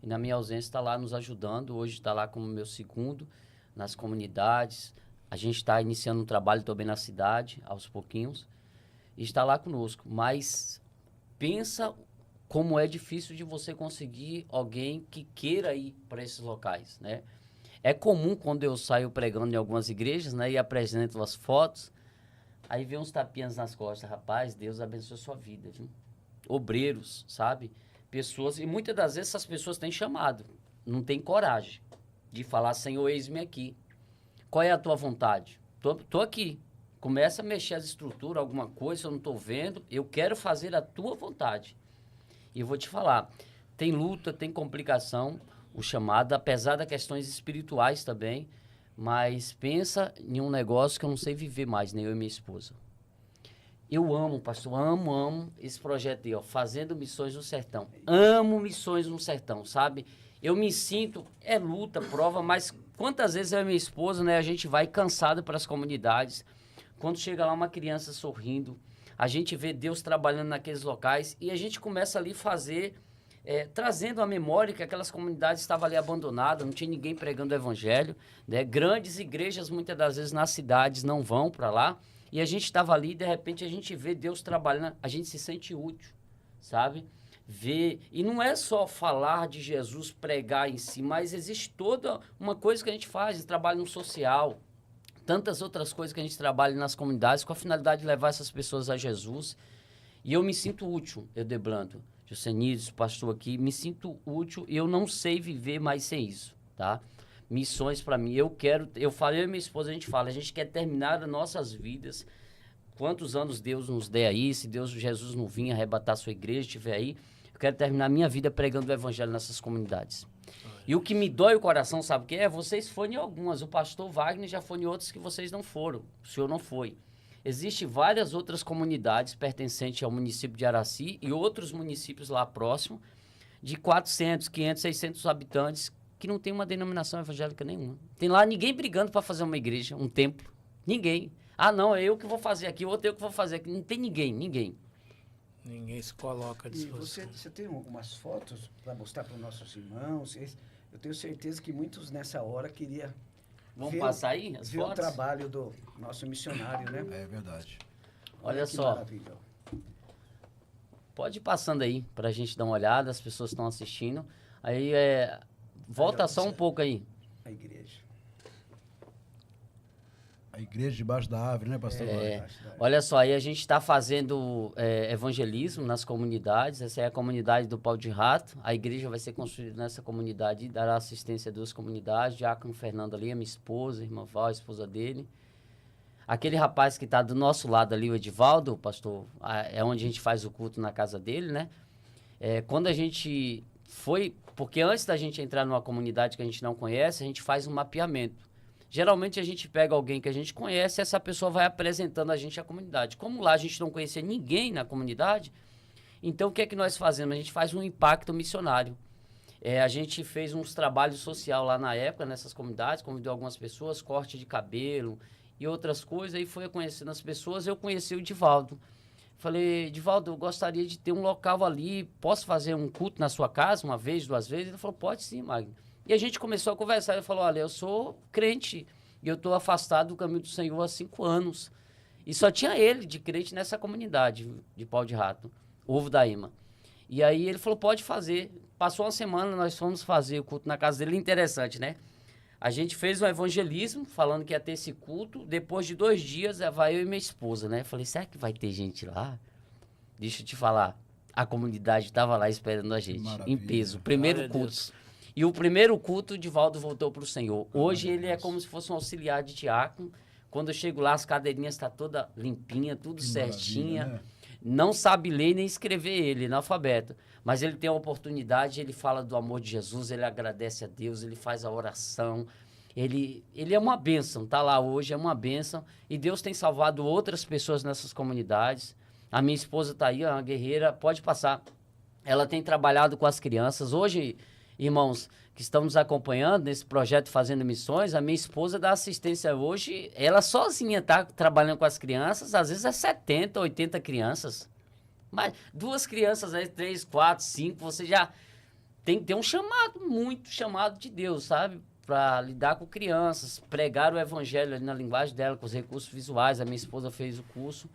E na minha ausência está lá nos ajudando, hoje está lá como meu segundo, nas comunidades. A gente está iniciando um trabalho também na cidade, aos pouquinhos, e está lá conosco. Mas pensa como é difícil de você conseguir alguém que queira ir para esses locais, né? É comum quando eu saio pregando em algumas igrejas, né, e apresento as fotos, Aí vem uns tapinhas nas costas. Rapaz, Deus abençoe a sua vida, viu? Obreiros, sabe? Pessoas, e muitas das vezes essas pessoas têm chamado, não têm coragem de falar, Senhor, eis-me aqui. Qual é a tua vontade? Tô aqui. Começa a mexer as estruturas, alguma coisa, eu não estou vendo, eu quero fazer a tua vontade. E eu vou te falar, tem luta, tem complicação, o chamado, apesar das questões espirituais também, mas pensa em um negócio que eu não sei viver mais, nem eu e minha esposa. Eu amo, pastor, amo esse projeto aí, ó, Fazendo Missões no Sertão. Amo missões no sertão, sabe? Eu me sinto, é luta, prova, mas quantas vezes eu e minha esposa, né, a gente vai cansado para as comunidades, quando chega lá uma criança sorrindo, a gente vê Deus trabalhando naqueles locais e a gente começa ali a fazer, trazendo a memória que aquelas comunidades estavam ali abandonadas, não tinha ninguém pregando o evangelho, né? Grandes igrejas, muitas das vezes, nas cidades não vão para lá, e a gente estava ali e, de repente, a gente vê Deus trabalhando, a gente se sente útil, sabe? E não é só falar de Jesus, pregar em si, mas existe toda uma coisa que a gente faz, trabalho no social, tantas outras coisas que a gente trabalha nas comunidades com a finalidade de levar essas pessoas a Jesus. E eu me sinto útil, Edeblando, Josenides, pastor aqui, me sinto útil e eu não sei viver mais sem isso, tá? Missões para mim, eu falei, eu e minha esposa, a gente quer terminar as nossas vidas, quantos anos Deus nos der aí, se Jesus não vir arrebatar a sua igreja, estiver aí, eu quero terminar a minha vida pregando o evangelho nessas comunidades. E o que me dói o coração, sabe o que é? Vocês foram em algumas, o pastor Wagner já foi em outras que vocês não foram, o senhor não foi. Existem várias outras comunidades pertencentes ao município de Araci e outros municípios lá próximo, de 400, 500, 600 habitantes, que não tem uma denominação evangélica nenhuma. Tem lá ninguém brigando para fazer uma igreja, um templo. Ninguém. Ah, não, é eu que vou fazer aqui, outro eu que vou fazer aqui. Não tem ninguém. Ninguém se coloca à E disposição. você tem algumas fotos para mostrar para os nossos irmãos? Eu tenho certeza que muitos nessa hora queriam Vamos passar aí as ver o fotos? trabalho do nosso missionário, né? É verdade. Olha que só. maravilha. Pode ir passando aí para a gente dar uma olhada, as pessoas estão assistindo. Aí, volta só um pouco aí. A igreja. A igreja debaixo da árvore, né, pastor? Olha só, aí a gente está fazendo evangelismo nas comunidades. Essa é a comunidade do Pau de Rato. A igreja vai ser construída nessa comunidade e dará assistência a 2 comunidades. Diácono Fernando ali, a minha esposa, a irmã Val, a esposa dele. Aquele rapaz que está do nosso lado ali, o Edivaldo, pastor, é onde a gente faz o culto na casa dele, né? Quando a gente foi... Porque antes da gente entrar numa comunidade que a gente não conhece, a gente faz um mapeamento. Geralmente a gente pega alguém que a gente conhece e essa pessoa vai apresentando a gente à comunidade. Como lá a gente não conhecia ninguém na comunidade, então o que é que nós fazemos? A gente faz um impacto missionário. A gente fez uns trabalhos social lá na época, nessas comunidades, convidou algumas pessoas, corte de cabelo e outras coisas, aí foi conhecendo as pessoas, eu conheci o Divaldo. Falei, Divaldo, eu gostaria de ter um local ali, posso fazer um culto na sua casa, 1 vez, 2 vezes? Ele falou, pode sim, Magno. E a gente começou a conversar, ele falou, olha, eu sou crente e eu estou afastado do caminho do Senhor há 5 anos. E só tinha ele de crente nessa comunidade de Pau de Rato, Ovo da Ima. E aí ele falou, pode fazer. Passou uma semana, nós fomos fazer o culto na casa dele, interessante, né? A gente fez um evangelismo, falando que ia ter esse culto. Depois de 2 dias, vai eu e minha esposa, né? Falei, será que vai ter gente lá? Deixa eu te falar, a comunidade estava lá esperando a gente, em peso. Primeiro culto. E o primeiro culto, o Divaldo voltou para o Senhor. Hoje ele é como se fosse um auxiliar de diácono. Quando eu chego lá, as cadeirinhas estão toda limpinha, tudo certinha. Né? Não sabe ler nem escrever ele, analfabeto. Mas ele tem a oportunidade, ele fala do amor de Jesus, ele agradece a Deus, ele faz a oração. Ele é uma bênção, está lá hoje, é uma bênção. E Deus tem salvado outras pessoas nessas comunidades. A minha esposa está aí, é uma guerreira, pode passar. Ela tem trabalhado com as crianças. Hoje, irmãos que estão nos acompanhando nesse projeto Fazendo Missões, a minha esposa dá assistência hoje, ela sozinha está trabalhando com as crianças, às vezes é 70, 80 crianças. Mas 2 crianças, aí 3, 4, 5, você já tem que ter um chamado, muito chamado de Deus, sabe? Para lidar com crianças, pregar o evangelho ali na linguagem dela, com os recursos visuais. A minha esposa fez o curso.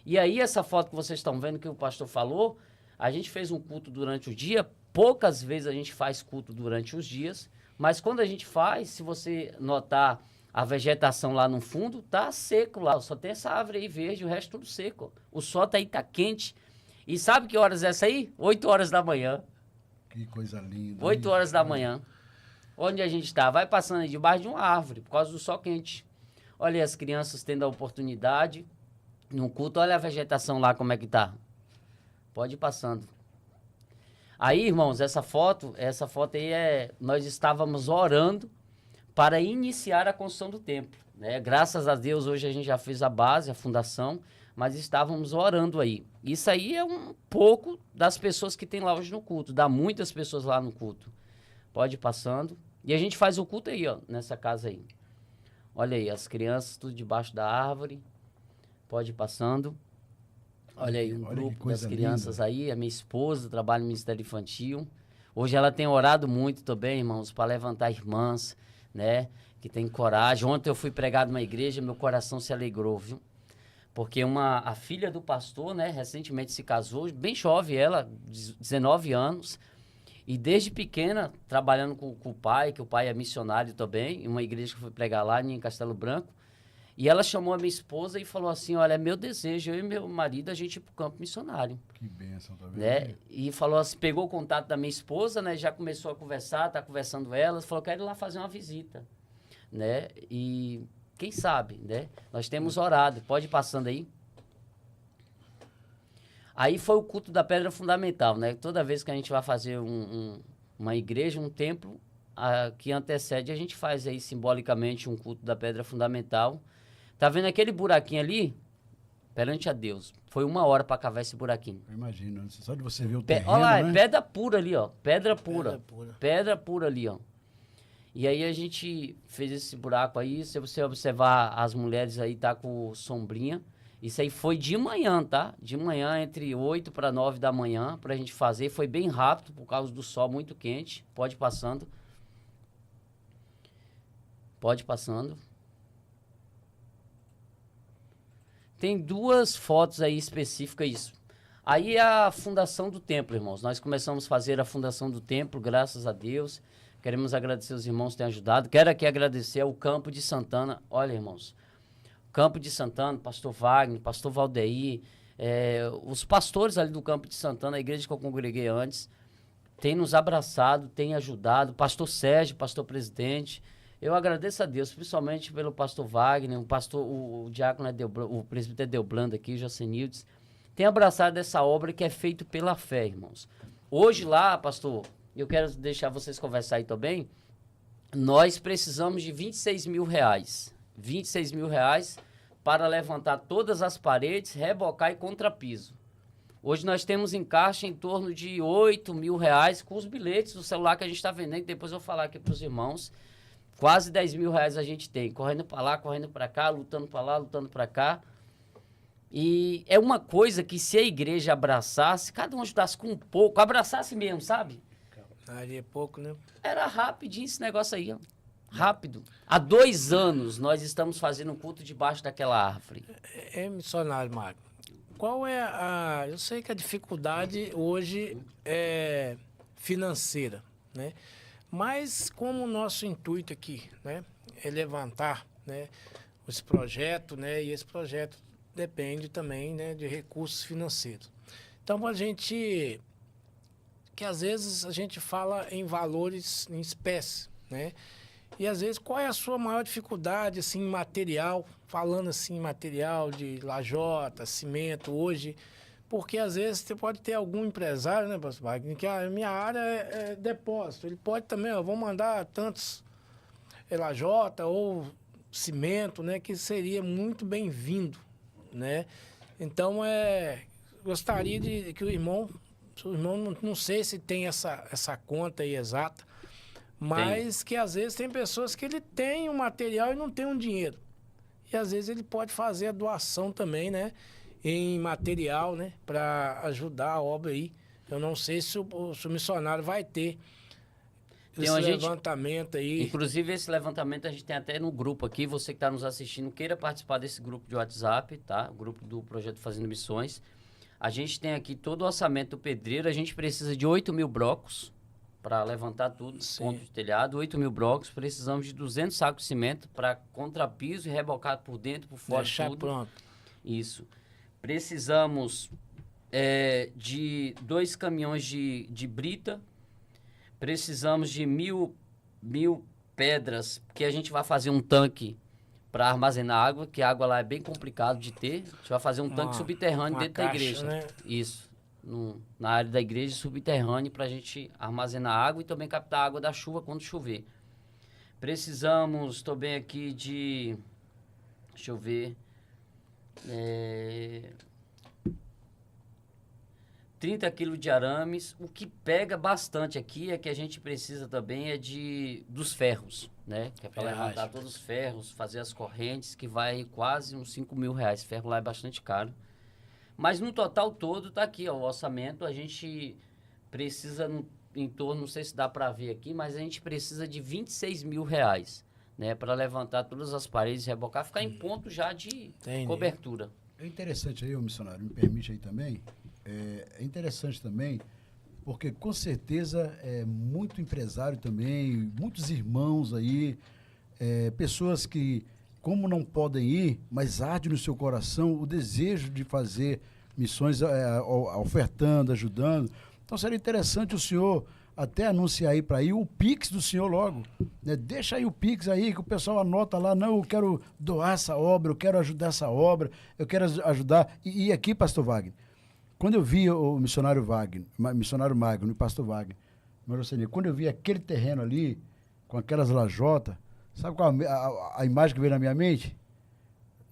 E aí, essa foto que vocês estão vendo que o pastor falou, a gente fez um culto durante o dia. Poucas vezes a gente faz culto durante os dias, mas quando a gente faz, se você notar A vegetação lá no fundo tá seco lá, só tem essa árvore aí verde, o resto tudo seco. O sol tá aí, tá quente. E sabe que horas é essa aí? 8 horas da manhã. Que coisa linda. 8 horas da manhã. Onde a gente tá? Vai passando aí debaixo de uma árvore, por causa do sol quente. Olha aí as crianças tendo a oportunidade no culto. Olha a vegetação lá como é que tá. Pode ir passando. Aí, irmãos, essa foto aí nós estávamos orando para iniciar a construção do templo, né? Graças a Deus, hoje a gente já fez a base, a fundação, mas estávamos orando aí. Isso aí é um pouco das pessoas que tem lá hoje no culto, dá muitas pessoas lá no culto. Pode ir passando. E a gente faz o culto aí, ó, nessa casa aí. Olha aí, as crianças tudo debaixo da árvore. Pode ir passando. Olha aí, um grupo das crianças aí, a minha esposa trabalha no Ministério Infantil. Hoje ela tem orado muito também, irmãos, para levantar irmãs, né, que tem coragem. Ontem eu fui pregar numa igreja, meu coração se alegrou, viu? Porque a filha do pastor, né, recentemente se casou, bem jovem ela, 19 anos, e desde pequena, trabalhando com o pai, que o pai é missionário também, em uma igreja que eu fui pregar lá em Castelo Branco. E ela chamou a minha esposa e falou assim, olha, é meu desejo, eu e meu marido, a gente ir pro campo missionário. Que bênção, tá vendo? Né? E falou assim, pegou o contato da minha esposa, né? Já começou a conversar, tá conversando ela, falou, quero ir lá fazer uma visita, né? E quem sabe, né? Nós temos orado, pode ir passando aí. Aí foi o culto da pedra fundamental, né? Toda vez que a gente vai fazer uma igreja, um templo, que antecede, a gente faz aí simbolicamente um culto da pedra fundamental. Tá vendo aquele buraquinho ali? Perante a Deus. Foi 1 hora para cavar esse buraquinho. Eu imagino, só de você ver o terreno, olha lá, né? é pedra pura ali, ó. Pedra pura. Pedra pura. Pedra pura ali, ó. E aí a gente fez esse buraco aí. Se você observar, as mulheres aí tá com sombrinha. Isso aí foi de manhã, tá? De manhã, entre 8 para 9 da manhã, pra gente fazer. Foi bem rápido, por causa do sol muito quente. Pode ir passando. Pode ir passando. Tem 2 fotos aí específicas isso. Aí é a fundação do templo, irmãos. Nós começamos a fazer a fundação do templo, graças a Deus. Queremos agradecer os irmãos que têm ajudado. Quero aqui agradecer ao Campo de Santana. Olha, irmãos, Campo de Santana, pastor Wagner, pastor Valdeir, os pastores ali do Campo de Santana, a igreja que eu congreguei antes, têm nos abraçado, têm ajudado. Pastor Sérgio, pastor presidente. Eu agradeço a Deus, principalmente pelo pastor Wagner, o diácono, o presbítero Delblando aqui, Jocenildes, tem abraçado essa obra que é feita pela fé, irmãos. Hoje lá, pastor, eu quero deixar vocês conversar aí também, nós precisamos de 26 mil reais. 26 mil reais para levantar todas as paredes, rebocar e contrapiso. Hoje nós temos em caixa em torno de 8 mil reais com os bilhetes do celular que a gente está vendendo, que depois eu vou falar aqui para os irmãos. Quase 10 mil reais a gente tem, correndo para lá, correndo para cá, lutando para lá, lutando para cá. E é uma coisa que se a igreja abraçasse, cada um ajudasse com um pouco, abraçasse mesmo, sabe? Ali é pouco, né? Era rapidinho esse negócio aí, ó. Rápido. Há 2 anos nós estamos fazendo um culto debaixo daquela árvore. Missionário, Magno, qual é a... Eu sei que a dificuldade hoje é financeira, né? Mas como o nosso intuito aqui, né, é levantar, né, esse projeto, né, e esse projeto depende também, né, de recursos financeiros. Então, a gente, que às vezes a gente fala em valores em espécie, né, e às vezes qual é a sua maior dificuldade, assim, material, falando assim, material de lajota, cimento, hoje... Porque, às vezes, você pode ter algum empresário, né, pastor Wagner, que a minha área é depósito. Ele pode também, vou mandar tantos lajota ou cimento, né, que seria muito bem-vindo, né? Então, gostaria de que o irmão não sei se tem essa conta aí exata, mas que, às vezes, tem pessoas que ele tem um material e não tem um dinheiro. E, às vezes, ele pode fazer a doação também, né? Em material, né, para ajudar a obra aí. Eu não sei se o missionário vai ter esse levantamento aí. Inclusive, esse levantamento a gente tem até no grupo aqui. Você que está nos assistindo, queira participar desse grupo de WhatsApp, tá? O grupo do Projeto Fazendo Missões. A gente tem aqui todo o orçamento do pedreiro. A gente precisa de 8 mil blocos para levantar tudo, Sim. ponto de telhado, 8 mil blocos, precisamos de 200 sacos de cimento para contrapiso e rebocar por dentro, por fora, Deixar tudo. pronto. Isso. Precisamos de 2 caminhões de brita, precisamos de mil pedras, porque a gente vai fazer um tanque para armazenar água, que a água lá é bem complicado de ter. A gente vai fazer um tanque subterrâneo Uma dentro da caixa, igreja. né? Isso. Na área da igreja subterrânea para a gente armazenar água e também captar a água da chuva quando chover. Precisamos também aqui de... Deixa eu ver... 30 quilos de arames. O que pega bastante aqui é que a gente precisa também dos ferros, né? Que é para levantar todos os ferros, fazer as correntes, que vai quase uns 5 mil reais. Ferro lá é bastante caro. Mas no total todo tá aqui, ó, o orçamento. A gente precisa em torno, não sei se dá para ver aqui, mas a gente precisa de 26 mil reais, né? Para levantar todas as paredes, rebocar, ficar em ponto já de cobertura. É interessante aí, ô missionário, me permite aí também. É interessante também, porque com certeza muito empresário também, muitos irmãos aí, pessoas que, como não podem ir, mas arde no seu coração o desejo de fazer missões, ofertando, ajudando. Então seria interessante o senhor até anunciar aí para ir o Pix do senhor logo, né? Deixa aí o Pix aí, que o pessoal anota lá, não, eu quero doar essa obra, eu quero ajudar essa obra, eu quero ajudar. E aqui, pastor Wagner, quando eu vi o missionário Magno e o pastor Wagner, quando eu vi aquele terreno ali, com aquelas lajotas, sabe qual a imagem que veio na minha mente?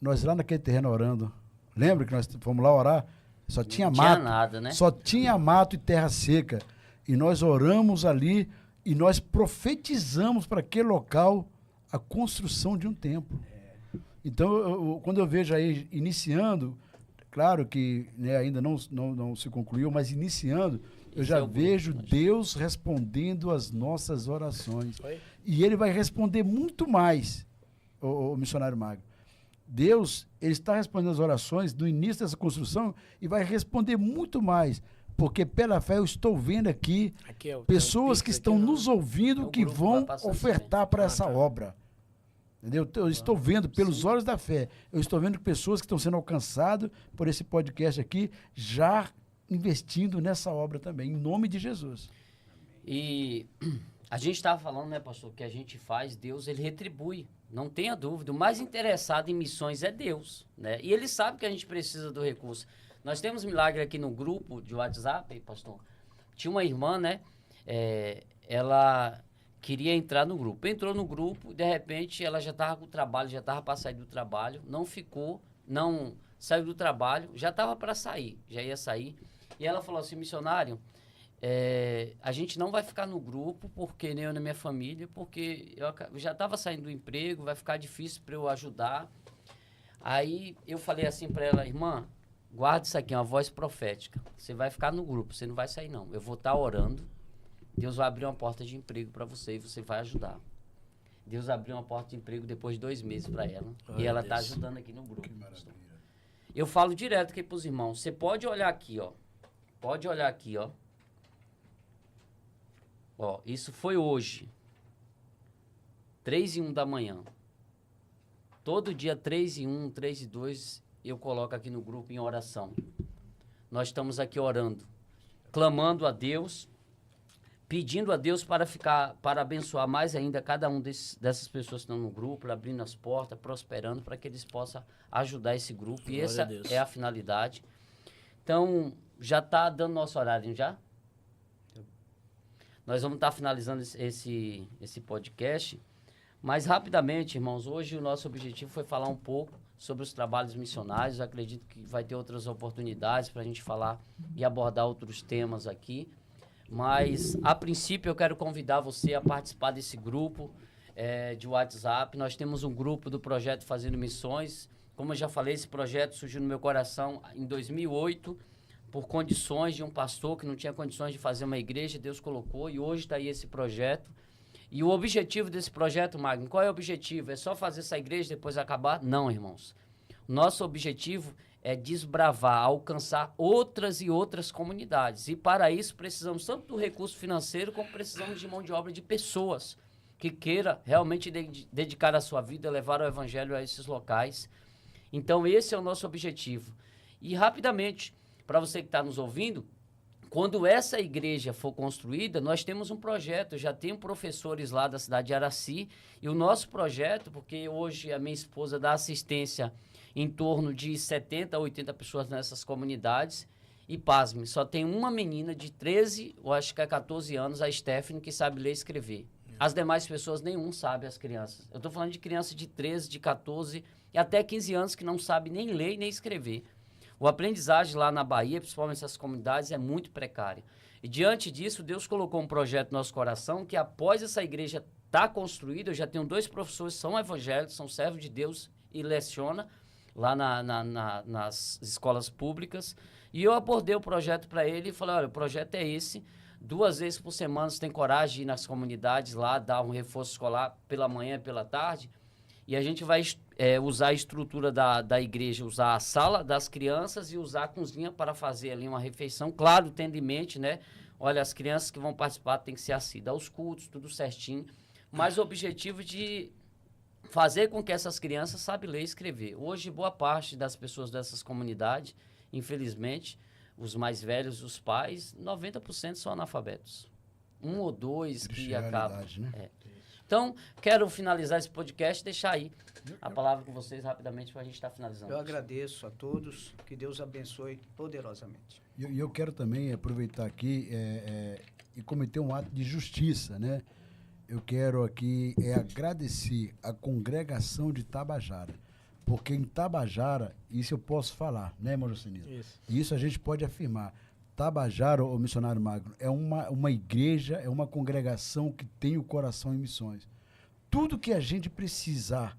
Nós lá naquele terreno orando. Lembra que nós fomos lá orar? Só tinha mato. Não tinha nada, né? Só tinha mato e terra seca. E nós oramos ali e nós profetizamos para aquele local a construção de um templo. Então, quando eu vejo aí iniciando, claro que, né, ainda não se concluiu, mas iniciando, eu já vejo Deus respondendo as nossas orações. E Ele vai responder muito mais, o missionário Magno. Deus, Ele está respondendo as orações no início dessa construção e vai responder muito mais. Porque pela fé eu estou vendo aqui pessoas que estão nos ouvindo que vão ofertar para essa obra. Entendeu? Eu estou vendo pelos olhos da fé. Eu estou vendo pessoas que estão sendo alcançadas por esse podcast aqui, já investindo nessa obra também, em nome de Jesus. E a gente estava falando, né, pastor, que a gente faz, Deus, Ele retribui. Não tenha dúvida. O mais interessado em missões é Deus, né? E Ele sabe que a gente precisa do recurso. Nós temos milagre aqui no grupo de WhatsApp, pastor. Tinha uma irmã, né? Ela queria entrar no grupo. Entrou no grupo, de repente ela já estava com o trabalho, já estava para sair do trabalho, não saiu do trabalho, já estava para sair, já ia sair. E ela falou assim, missionário, a gente não vai ficar no grupo, porque nem eu nem minha família, porque eu já estava saindo do emprego, vai ficar difícil para eu ajudar. Aí eu falei assim para ela, irmã, guarda isso aqui, é uma voz profética. Você vai ficar no grupo, você não vai sair não. Eu vou estar orando, Deus vai abrir uma porta de emprego para você e você vai ajudar. Deus abriu uma porta de emprego depois de 2 meses para ela. E ela está ajudando aqui no grupo. Eu falo direto aqui para os irmãos. Você pode olhar aqui, ó. Pode olhar aqui, ó. Ó, isso foi hoje. 3:01 da manhã. Todo dia 3:01, 3:02, eu coloco aqui no grupo em oração. Nós estamos aqui orando, clamando a Deus, pedindo a Deus para abençoar mais ainda cada um dessas pessoas que estão no grupo, abrindo as portas, prosperando, para que eles possam ajudar esse grupo. E essa é a finalidade. Então, já está dando nosso horário, já? Nós vamos estar finalizando esse podcast. Mas, rapidamente, irmãos, hoje o nosso objetivo foi falar um pouco sobre os trabalhos missionários. Eu acredito que vai ter outras oportunidades para a gente falar e abordar outros temas aqui. Mas, a princípio, eu quero convidar você a participar desse grupo de WhatsApp. Nós temos um grupo do Projeto Fazendo Missões. Como eu já falei, esse projeto surgiu no meu coração em 2008, por condições de um pastor que não tinha condições de fazer uma igreja, Deus colocou, e hoje está aí esse projeto. E o objetivo desse projeto, Magno, qual é o objetivo? É só fazer essa igreja e depois acabar? Não, irmãos. Nosso objetivo é desbravar, alcançar outras e outras comunidades. E para isso precisamos tanto do recurso financeiro como precisamos de mão de obra de pessoas que queira realmente dedicar a sua vida, levar o evangelho a esses locais. Então esse é o nosso objetivo. E rapidamente, para você que está nos ouvindo, quando essa igreja for construída, nós temos um projeto, já tenho professores lá da cidade de Araci, e o nosso projeto, porque hoje a minha esposa dá assistência em torno de 70 a 80 pessoas nessas comunidades, e pasme, só tem uma menina de 13, ou acho que é 14 anos, a Stephanie, que sabe ler e escrever. As demais pessoas, nenhum sabe, as crianças. Eu estou falando de crianças de 13, de 14 e até 15 anos que não sabe nem ler nem escrever. O aprendizagem lá na Bahia, principalmente nessas comunidades, é muito precária. E diante disso, Deus colocou um projeto no nosso coração que após essa igreja estar construída, eu já tenho 2 professores, são evangélicos, são servos de Deus e leciona lá nas escolas públicas. E eu abordei o projeto para ele e falei, olha, o projeto é esse, 2 vezes por semana você tem coragem de ir nas comunidades lá, dar um reforço escolar pela manhã e pela tarde, e a gente vai usar a estrutura da igreja, usar a sala das crianças e usar a cozinha para fazer ali uma refeição, claro, tendo em mente, né? Olha, as crianças que vão participar têm que ser assistidas aos cultos, tudo certinho, mas o objetivo de fazer com que essas crianças saibam ler e escrever. Hoje, boa parte das pessoas dessas comunidades, infelizmente, os mais velhos, os pais, 90% são analfabetos. 1 ou 2 que acabam. Né? Então, quero finalizar esse podcast e deixar aí a palavra com vocês rapidamente para a gente estar finalizando. Eu agradeço a todos, que Deus abençoe poderosamente. E eu quero também aproveitar aqui e cometer um ato de justiça, né? Eu quero aqui agradecer a congregação de Tabajara, porque em Tabajara, isso eu posso falar, né, irmão Jocenildo? Isso a gente pode afirmar. Tabajara, o missionário Magno, é uma igreja, é uma congregação que tem o coração em missões. Tudo que a gente precisar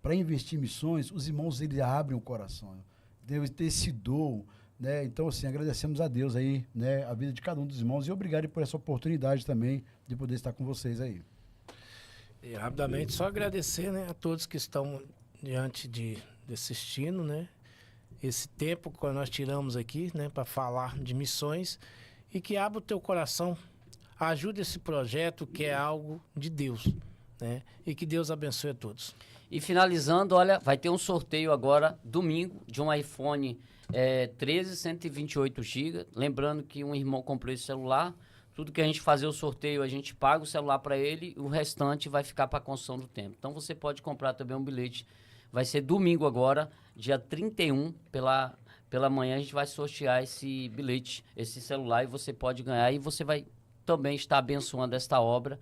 para investir em missões, os irmãos eles abrem o coração. Deve ter esse dom, né? Então, assim, agradecemos a Deus aí, né, a vida de cada um dos irmãos e obrigado por essa oportunidade também de poder estar com vocês aí. E rapidamente, só agradecer, né, a todos que estão diante desse destino, né? Esse tempo que nós tiramos aqui, né, para falar de missões e que abra o teu coração, ajude esse projeto que é algo de Deus, né? E que Deus abençoe a todos. E finalizando, olha, vai ter um sorteio agora, domingo, de um iPhone 13, 128 GB. Lembrando que um irmão comprou esse celular, tudo que a gente fazer o sorteio, a gente paga o celular para ele, o restante vai ficar para a construção do templo. Então você pode comprar também um bilhete. Vai ser domingo agora, dia 31, pela manhã a gente vai sortear esse bilhete, esse celular, e você pode ganhar. E você vai também estar abençoando esta obra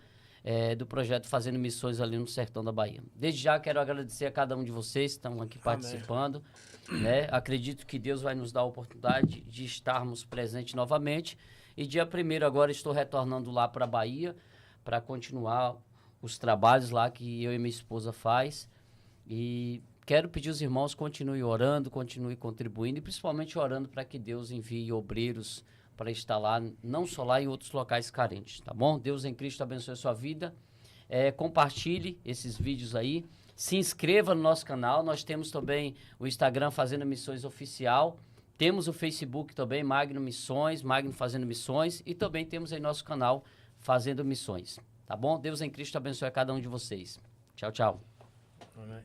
do projeto Fazendo Missões ali no sertão da Bahia. Desde já quero agradecer a cada um de vocês que estão aqui participando. Né? Acredito que Deus vai nos dar a oportunidade de estarmos presentes novamente. E dia 1º agora estou retornando lá para a Bahia para continuar os trabalhos lá que eu e minha esposa faz. E quero pedir aos irmãos, continue orando, continue contribuindo e principalmente orando para que Deus envie obreiros para estar lá, não só lá, em outros locais carentes, tá bom? Deus em Cristo abençoe a sua vida. Compartilhe esses vídeos aí. Se inscreva no nosso canal. Nós temos também o Instagram Fazendo Missões Oficial. Temos o Facebook também, Magno Missões, Magno Fazendo Missões. E também temos aí nosso canal Fazendo Missões. Tá bom? Deus em Cristo abençoe a cada um de vocês. Tchau, tchau. Amém.